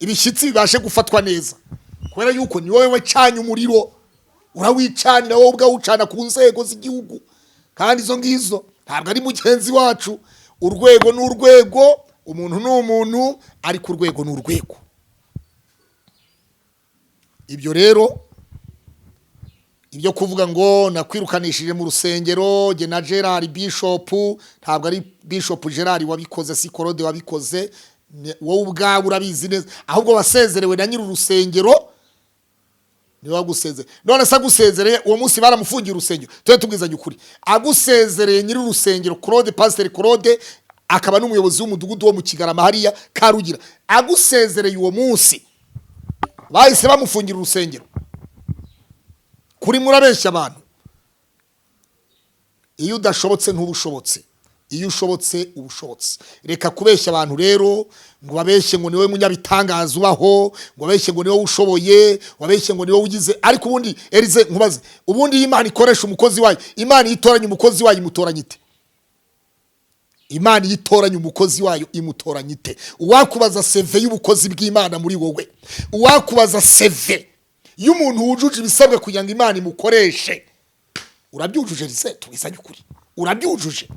ibishyitsi bibashe gufatwa neza. Kubera yuko ni wowe wacanye umuriro, urawicanira wowe ubwawe, ucana ku nzego z'igihugu, kandi izo ngizo ntabwo ari mugenzi wacu. Urwego ni urwego, umuntu ni umuntu, ariko urwego ni urwego. Ibyo rero ibyo kuvuga ngo nakwirukanishije mu rusengero jye na Gerard Bishop, ntabwo ari Bishop Gerard wabikoze, si Claude wabikoze, wowe ubwawe urabizi neza. Ahubwo wasezerewe na nyiri urusengero, ni wagusezereye. None se agusezereye uwo munsi baramufungiye urusengero, twe tubwizanye ukuri, agusezereye nyiri urusengero Claude, Pastor Claude, akaba n'umuyobozi w'umudugudu wo mu Kigarama hariya Karugira, agusezereye uwo munsi bahise bamufungira urusengero. Kuri murabeshya abantu. Iyo udashobotse ntubushobotse, iyo ushobotse ubushobotse. Reka kubeshya abantu rero, ngo babeshye ngo niwe munyabitangaza ubaho, ngo babeshye ngo niwe ushoboye, wabeshye ngo niwe ugize. Ariko ubundi Nterize nkubaze, ubundi Imana ikoresha umukozi wayo, Imana yitoranya umukozi wayo imutoranya ite? Imana yitoranya umukozi wayo imutoranya ite? Uwakubaza CV y'ubukozi bw'Imana muri wowe, uwakubaza CV y'umuntu wujuje ibisabwa kugira ngo Imana imukoreshe, urabyujuje? Nterize tubisanye ukuri, urabyujuje?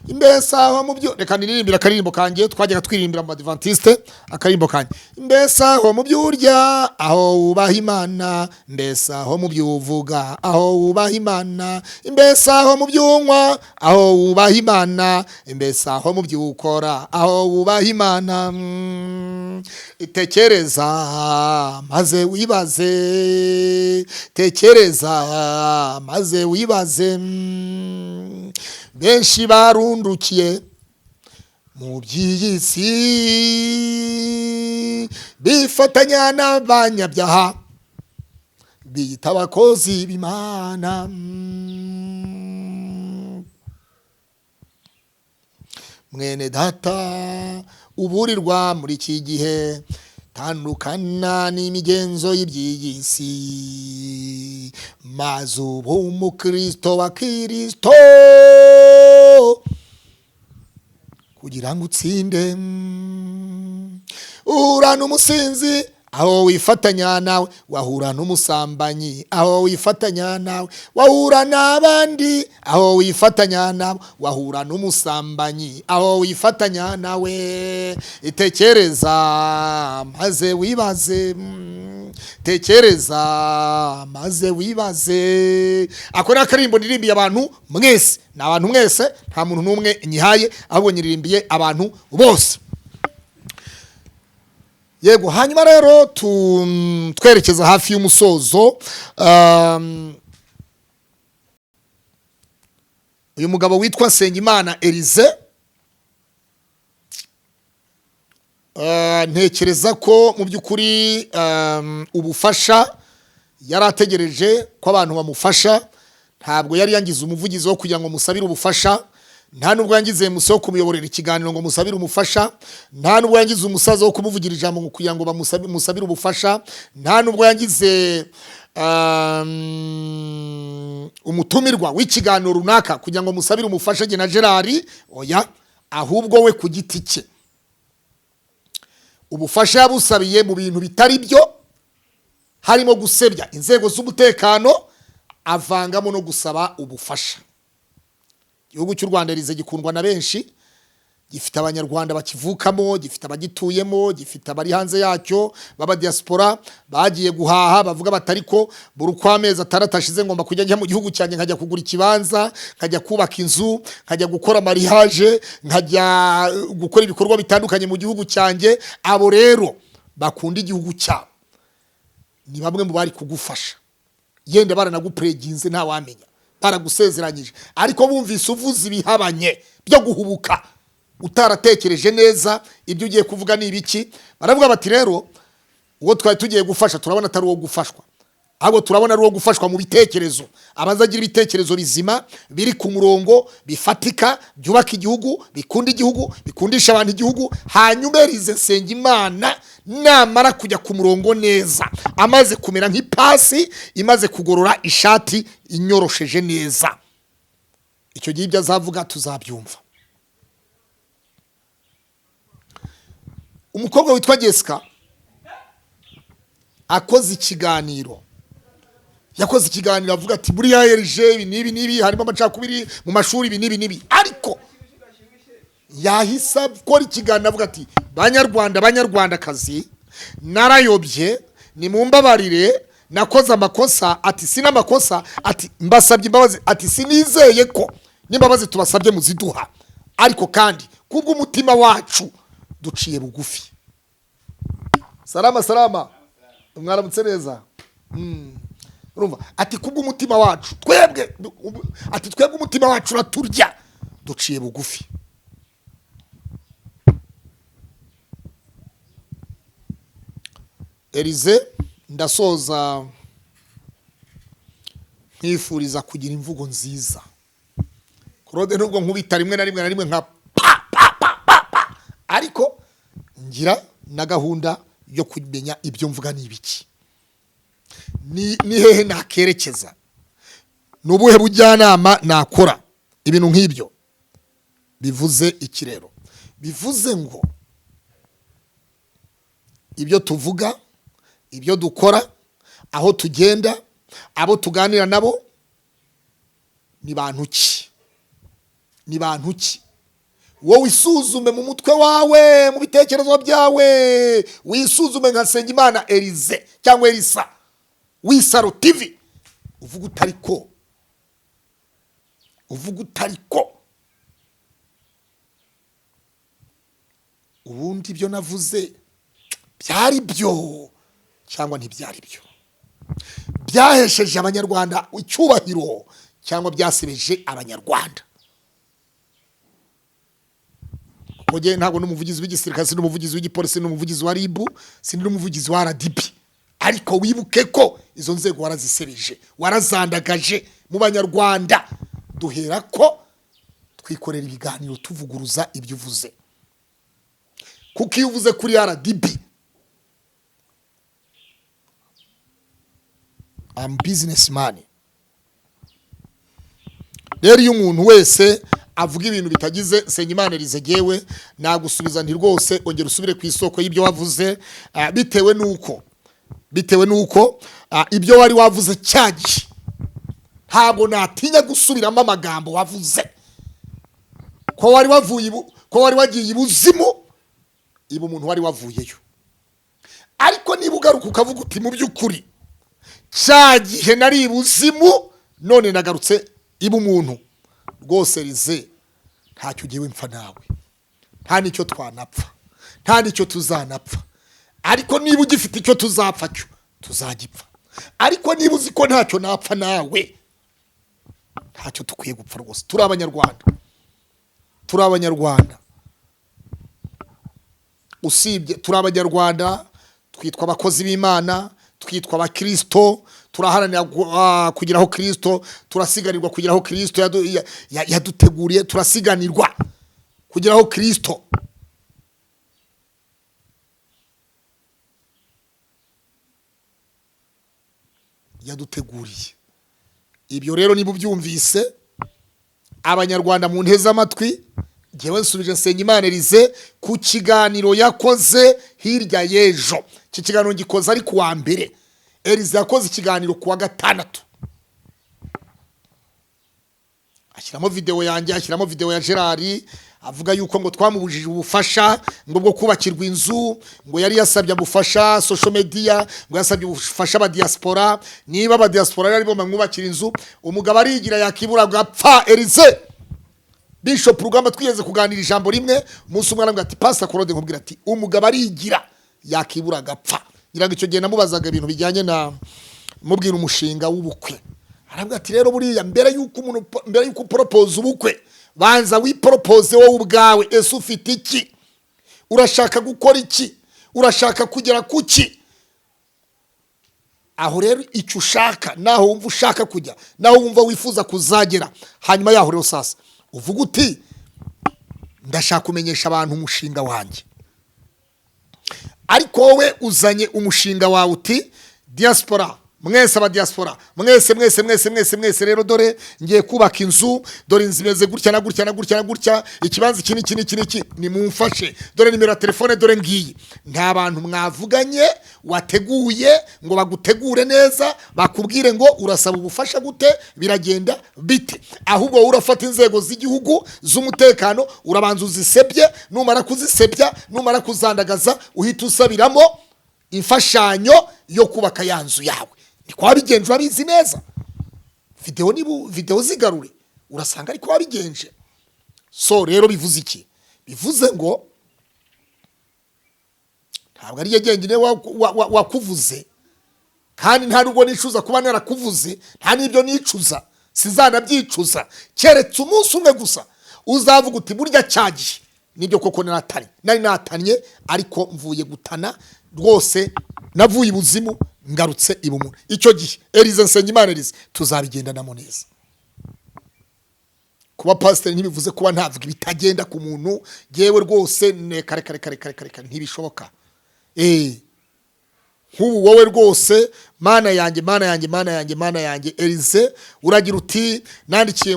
Imbesa ho mu byo, reka niririmbira akaririmbo kanjye twajyaga twiririmbira mu Adventiste, akarimbo kanjye. Imbesa ho mu byurya aho ubaha Imana, mbesa ho mu byuvuga aho ubaha Imana, imbesa ho mu byunywa aho ubaha Imana, imbesa ho mu byukora aho ubaha Imana. Tekereza maze wibaze, tekereza maze wibaze. Benshi barundukiye mu by'iyi si, bifatanya n'abanyabyaha, biyita abakozi b'Imana. Mwene data uburirwa muri iki gihe, tandukana n'imigenzo y'iby'iyi si, maze ube umukristo wa Kristo kugira ngo utsinde. Uhura n'umusinzi aho wifatanya nawe, wahura n'umusambanyi aho wifatanya nawe, wahura n'abandi aho wifatanya nabo, wahura n'umusambanyi aho wifatanya nawe. Tekereza maze wibaze, tekereza maze wibaze. Ako ni akarimbo ndirimbiye abantu mwese, ni abantu mwese, nta muntu n'umwe nyihaye, ahubwo nyiririmbiye abantu bose. Yego, hanyuma rero twerekeza hafi y'umusozo. Uyu mugabo witwa Nsengimana Nterize, ntekereza ko mu by'ukuri ubufasha yari ategereje ko abantu bamufasha. Ntabwo yari yangize umuvugizi wo kugira ngo musabire ubufasha, nta nubwo yangize muso wo kumuyoborera ikiganiro ngo musabire umufasha, nta nubwo yangize umusaza wo kumuvugira ijambo ngo kugira ngo musabire ubufasha, nta nubwo yangize umutumirwa w'ikiganiro runaka kugira ngo musabire umufasha jye na Gerard. Oya, ahubwo we ku giti cye ubufasha yabusabiye mu bintu bitari byo, harimo gusebya inzego z'umutekano, avangamo no gusaba ubufasha. igihugu cy'u Rwanda Elize gikundwa na benshi, gifite abanyarwanda bakivukamo, gifite abagituyemo, gifite abari hanze yacyo baba diaspora bagiye guhaha bavuga batariko buri kwamezi ataratashize ngomba kujya njya mu gihugu cyanjye nkajya kugura ikibanza, nkajya kubaka inzu, nkajya gukora mariage, nkajya gukora ibikorwa bitandukanye mu gihugu cyanjye. Abo rero bakunda igihugu cyabo ni bamwe mu bari kugufasha, yenda baranagupreginze nta wamenya, baragusezeranyije, ariko bumvise uvuze ibihabanye byo guhubuka utaratekereje neza ibyo ugiye kuvuga ni ibiki. Baravuga bati rero uwo twari tugiye gufasha turabona atari uwo gufashwa, ahubwo turabona ari uwo gufashwa mu bitekerezo, abazagira ibitekerezo bizima biri ku murongo, bifatika, byubaka igihugu, bikunda igihugu, bikundisha abantu igihugu. Hanyuma Elize Nsengimana namara kujya ku murongo neza, amaze kumera nk'ipasi imaze kugorora ishati inyorosheje neza, icyo gihe ibyo azavuga tuzabyumva. Umukobwa witwa Jessica akoze ikiganiro, yakoze ikiganiro avuga ati buriya Elize ibi nibi harimo amacakubiri mu mashuri ibi nibi, ariko yahise akora ikiganiro avuga ati banyarwandakazi narayobye, ni mumbabarire, nakoze amakosa, ati sina amakosa, ati mbasabye imbabazi, ati sinizeye ko n'imbabazi tubasabye muziduha, ariko kandi kubw'umutima wacu duciye bugufi. Salama mwaramutse neza. Urumva ati kubw'umutima wacu twebwe, ati twebwe umutima wacu uraturya, duciye bugufi. Elize ndasoza nkifuriza kugira imvugo nziza. Claude nubwo nkubita rimwe na rimwe nka ariko ngira na gahunda yo kumenya ibyo mvuga ni ibiki, ni hehe nakerekeza, nubuhe bujyanama nakora. Ibintu nk'ibyo bivuze iki rero? Bivuze ngo ibyo tuvuga, ibyo dukora, aho tugenda, abo tuganira nabo ni bantu ki, ni bantu ki. Wowe isuzume mu mutwe wawe, mu bitekerezo byawe, wisuzume nka Nsengimana Elize cyangwa Elisa w'Isaro TV, uvuga utariko ubundi ibyo navuze byari byo cyangwa ntibyari byo, byahesheje abanyarwanda icyubahiro cyangwa byasebeje abanyarwanda. Oje ntabwo n'umuvugizi w'igisirikare, si n'umuvugizi w'igipolisi, n'umuvugizi wa RIB, si n'umuvugizi wa RDB, ariko wibuke ko izo nzego warazisebeje, warazandagaje mu banyarwanda. Duhera ko twikorera ibiganiro tuvuguruza ibyo uvuze, kuko iyo uvuze kuri RDB I'm businessman. Rero iyo umuntu wese avuga ibintu bitagize Nsengimana Elize gewe nagusubiza nti rwose ongera usubire ku isoko y'ibyo wavuze, bitewe nuko ibyo wari wavuze cyagiye ntabwo natinya gusubiramo amagambo wavuze, ko wari wagiye ibuzimu, ibu umuntu wari wavuyeyo. Ariko niba ugaruka ukavuga uti mu by'ukuri cyagihe nari ibuzimu none nagarutse ibu umuntu, rwose Elize ntacyo ugiye mpfa nawe, nta nicyo twanapfa, nta nicyo tuzanapfa. Ariko niba ugifite icyo tuzapfa cyo tuzagipfa, ariko niba uzi ko ntacyo napfa nawe ntacyo dukwiye gupfa rwose. Turi abanyarwanda, usibye turi abanyarwanda, twitwa abakozi b'Imana, twitwa abakristo, turaharanira kugeraho Kristo, turasiganirwa kugeraho Kristo yaduteguriye, turasiganirwa kugeraho Kristo. Yaduteguriye ibyo rero. Niba ubyumvise abanyarwanda mu nteze amatwi, ngewe nsubije Nsengimana Elize ku kiganiro yakoze hirya y'ejo. Iki kiganiro ngikoze ari ku wa mbere, Elize yakoze ikiganiro ku wa gatandatu. ashyiramo video yanjye, ashyiramo video ya Gerard avuga yuko ngo twamubujije ubufasha ngo bwo kubakirwa inzu, ngo yari yasabye ubufasha social media, ngo yasabye ubufasha ba diaspora, niba ba diaspora yari bo mwubakira inzu, umugabo arigira yakibura gapfa Elize. Bishop Rugamba twigeze kuganira ijambo rimwe, umunsi umwe arambwira ati Pastor Claude nkubwira ati umugabo arigira yakibura gapfa. Ngira ngo icyo gihe namubazaga ibintu bijyanye na mubwira umushinga w'ubukwe. Arambwira ati rero buriya mbere yuko propose ubukwe banza wipropose wowe ubwawe, ese ufite iki, urashaka gukora iki, urashaka kugera kuki. Aho rero icyo ushaka naho wumva ushaka kujya, naho wumva wifuza kuzagera, hanyuma yaho rero sasa uvuga uti ndashaka kumenyesha abantu umushinga wanjye. Ariko wowe uzanye umushinga wawe uti diaspora, mwese aba diaspora, mwese rero dore ngiye kubaka inzu, dore inzimeze gutya na gutya, ikibanza iki ni mumfashe, dore nimero ya telefone dore ngiyi. Nta bantu mwavuganye wateguye ngo bagutegure neza, bakubwire ngo urasaba ubufasha gute, biragenda bite. Ahubwo urafata inzego z'igihugu z'umutekano, urabanza uzisebye, numara kuzisebya, numara kuzandagaza, uhita usabiramo imfashanyo yo kubaka yanzu yawe. Niko wabigenje urabizi neza. Video zigarure urasanga ariko wabigenje. So rero bivuze iki? Bivuze ngo ntabwo ari yegengine wakuvuze, kandi nta nubwo nicuza kuba narakuvuze, nta nibyo nicuza, sizanabyicuza, keretse umunsi umwe gusa uzavuga uti burya cyagiye nibyo koko nari natanye, ariko mvuye gutana rwose, navuye ibuzimu ngarutse ibumura. Icyo gihe Elize Nsengimana Elize tuzabigendanamo neza. Kuba pastor ntibivuze kuba ntavuga bitagenda ku muntu, yewe rwose kare ntibishoboka. Nk'ubu wowe rwose mana yanjye Elize uragira uti nandikiye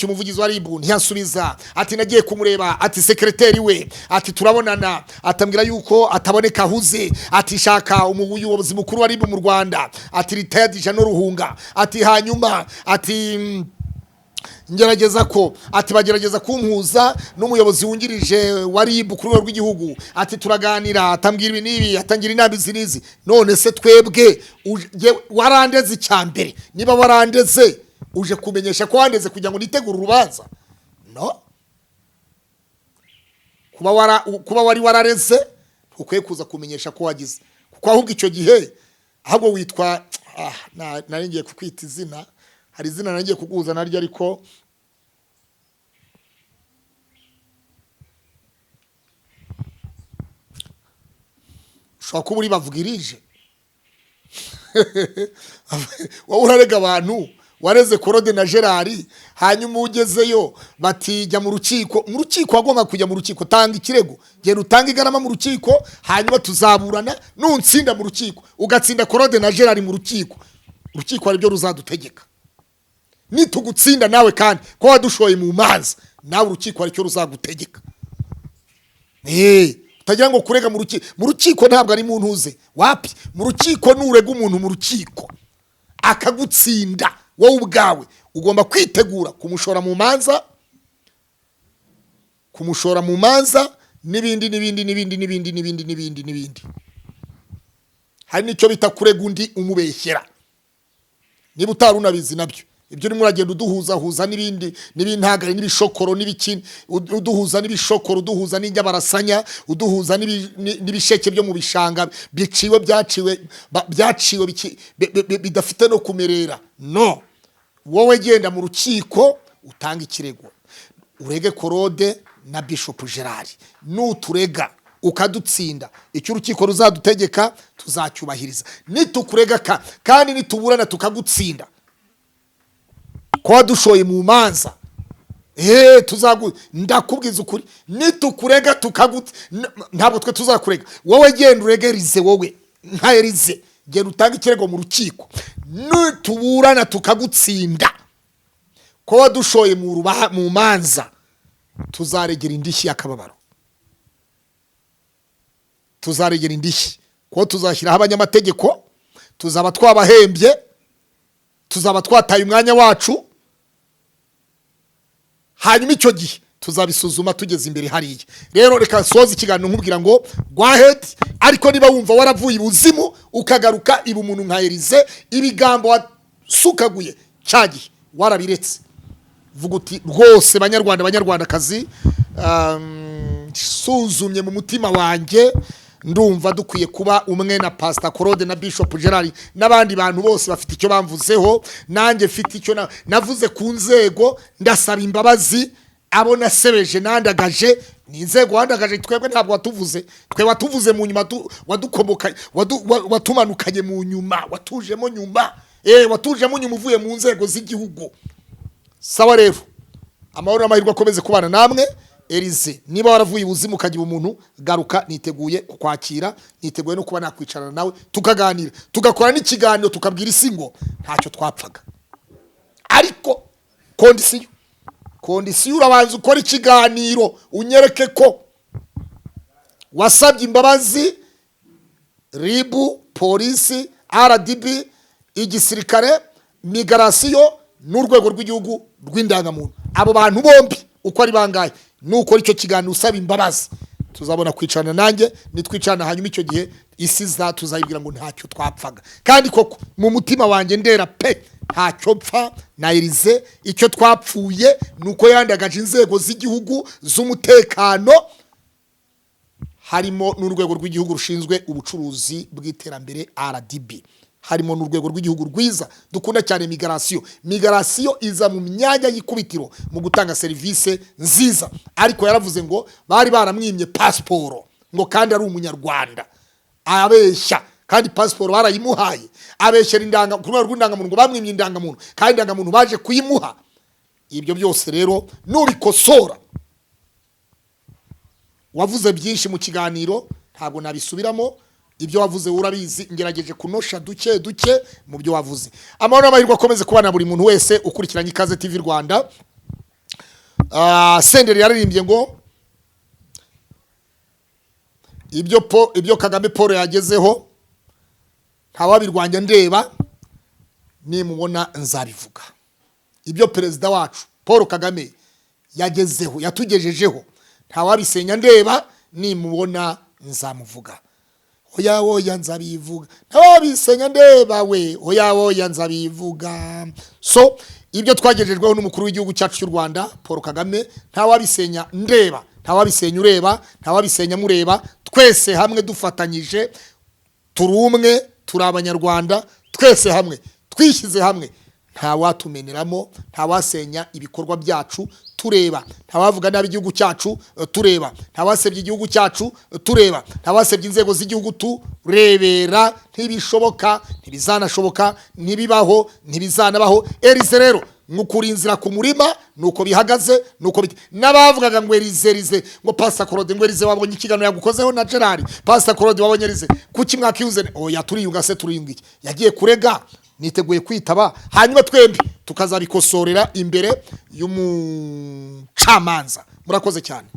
umuvugizi wa RIB ntiyasubiza, ati nagiye kumureba, ati secretary we, ati turabonana, atambwira yuko ataboneka ahuze, ati shaka umuyobozi mukuru wa RIB mu Rwanda, ati retired Jean Ruhunga, ati hanyuma ati ngerageza ko ati bagerageza kumpuza n'umuyobozi wungirije wa RIB ku rwego rw'igihugu, ati turaganira, atambwira ibi nibi, atangira inama zinizi. None se twebwe warandeze cyambere, niba warandeze uje kumenyesha ko wandeze kugira ngo nitegure urubanza? No, kuba wari warareze ukwiye kuza kumenyesha ko wagize, kuko ahubwo icyo gihe ahubwo witwa nari ngiye kukwita izina, hari izina nagiye kuguza naryo, ariko ushobora kuba uri bavugirije. Wowe urarega abantu wareze Claude na Gerard, hanyuma ugezeyo batijya mu rukiko. Mu rukiko wagomba kujya mu rukiko, tanga ikirego, genda utanga igarama mu rukiko, hanyuma tuzaburana, nutsinda mu rukiko ugatsinda Claude na Gerard mu rukiko, urukiko ari byo ruzadutegeka. Nitugutsinda nawe kandi ko wadushoye mu manza, nawe urukiko ari cyo ruzagutegeka. Utagira ngo kurega mu rukiko ntabwo ari muntu uze wapi. Mu rukiko nurega umuntu mu rukiko akagutsinda, wowe ubwawe ugomba kwitegura kumushora mu manza n'ibindi. Hari nicyo bita kurega undi umubeshyera, niba utari unabizi nabyo. Ibyo urimo uragenda uduhuza n'ibintagari n'ibishokoro n'ibikini, uduhuza n'ibishokoro, uduhuza n'injyabarasanya, uduhuza n'ibisheke byo mu bishanga byaciwe bidafite no kumerera. No, wowe genda mu rukiko utanga ikirego, urege Claude na Bishop Gerard. Nuturega ukadutsinda, icyo urukiko ruzadutegeka tuzacyubahiriza. Nitukurega kandi nituburana tukagutsinda, ko wadushoye mu manza, ndakubwiza ukuri, nitukurega ntabwo twe tuzakurega. Wowe genda urege Elize, wowe nka Elize genda utanga ikirego mu rukiko, nituburana tukagutsinda, ko wadushoye mu manza, tuzaregera indishyi y'akababaro, tuzaregera indishyi, ko tuzashyiraho abanyamategeko, tuzaba twabahembye, tuzaba twataye umwanya wacu, hanyuma icyo gihe tuzabisuzuma tugeze imbere hariya. Rero reka soza ikiganiro nkubwira ngo go ahead, ariko niba wumva waravuye ibuzimu ukagaruka ibu umuntu nka Elize, ibigambo wasukaguye cyagiye warabiretse, vuga uti rwose banyarwandakazi, suzumye mu mutima wanjye ndumva dukwiye kuba umwe na Pastor Claude na Bishop Gerard n'abandi bantu bose bafite icyo bamvuzeho, nanjye mfite icyo navuze ku nzego, ndasaba imbabazi abo nasebeje nandagaje. Ni inzego wandagaje, twebwe ntabwo watuvuze, twe watuvuze mu nyuma, wadukomoka watumanukanye mu nyuma, watujemo nyuma, watujemo nyuma uvuye mu nzego z'igihugu. Sawa rero, amahoro n'amahirwe akomeze kubana namwe. Elize, niba waravuye ubuzimu ukagira umuntu, garuka, niteguye kukwakira, niteguye no kuba nakwicarana nawe tukaganira, tugakora n'ikiganiro, tukabwira isi ngo ntacyo twapfaga. Ariko kondisiyo urabanza ukora ikiganiro, unyereke ko wasabye imbabazi ribu, polisi, RDB, igisirikare, migrasiyo n'urwego rw'igihugu rw'indangamuntu. Abo bantu bombi uko ari bangaye, nuko icyo kiganiro usaba imbabazi, tuzabona kwicana nanjye, nitwicana hanyuma icyo gihe isi tuzayibwira ngo ntacyo twapfaga. Kandi koko mu mutima wanjye ndera pe, ntacyo mpfa na Elize. Icyo twapfuye nuko yandagaje inzego z'igihugu z'umutekano, harimo n'urwego rw'igihugu rushinzwe ubucuruzi bw'iterambere RDB, harimo n'urwego rw'igihugu rwiza dukunda cyane migrasiyo iza mu myanya y'ikubitiro mu gutanga serivisi nziza. Ariko yaravuze ngo bari baramwimye pasiporo ngo kandi ari umunyarwanda, abeshya, kandi pasiporo barayimuhaye, abeshyera ku rwego rw'indangamuntu ngo bamwimye indangamuntu, kandi indangamuntu baje kuyimuha. Ibyo byose rero nubikosora, wavuze byinshi mu kiganiro, ntabwo nabisubiramo. Ibyo wavuze urabizi, ngerageje kunosha duke mu byo wavuze. Amahoro n'amahirwe akomeze kubana buri muntu wese ukurikiranye Ikaze TV Rwanda. Senderi yaririmbye ngo ibyo Kagame Paul yagezeho ntawabirwanya ndeba, nimubona nzabivuga. Ibyo perezida wacu Paul Kagame yagezeho, yatugejejeho, ntawabisenya ndeba, nimubona nzamuvuga. Oya nzabivuga, ntawabisenya ndeba we, oya nzabivuga. So ibyo twagejejweho n'umukuru w'igihugu cyacu cy'u Rwanda Paul Kagame, ntawabisenya ndeba, ntawabisenya ureba, ntawabisenya mureba, twese hamwe dufatanyije, turi umwe, turi abanyarwanda, twese hamwe twishyize hamwe, ntawatumeneramo, ntawasenya ibikorwa byacu tureba, ntawavuga nabi igihugu cyacu tureba, ntawasebye igihugu cyacu tureba, ntawasebye inzego z'igihugu turebera. Ntibishoboka, ntibizanashoboka, ntibibaho, ntibizanabaho. Elize rero nkukuri inzira ku murima nuko bihagaze, nuko n'abavugaga ngo Elize ngo Pastor Claude, ngo Elize wabonye ikiganiro yagukozeho na Gerard, Pastor Claude wabonye Elize kuki mwakiyuze, oya turiyunga se turiyunga iki, yagiye kurega, niteguye kwitaba, hanyuma twembi tukazabikosorera imbere y'umucamanza. Murakoze cyane.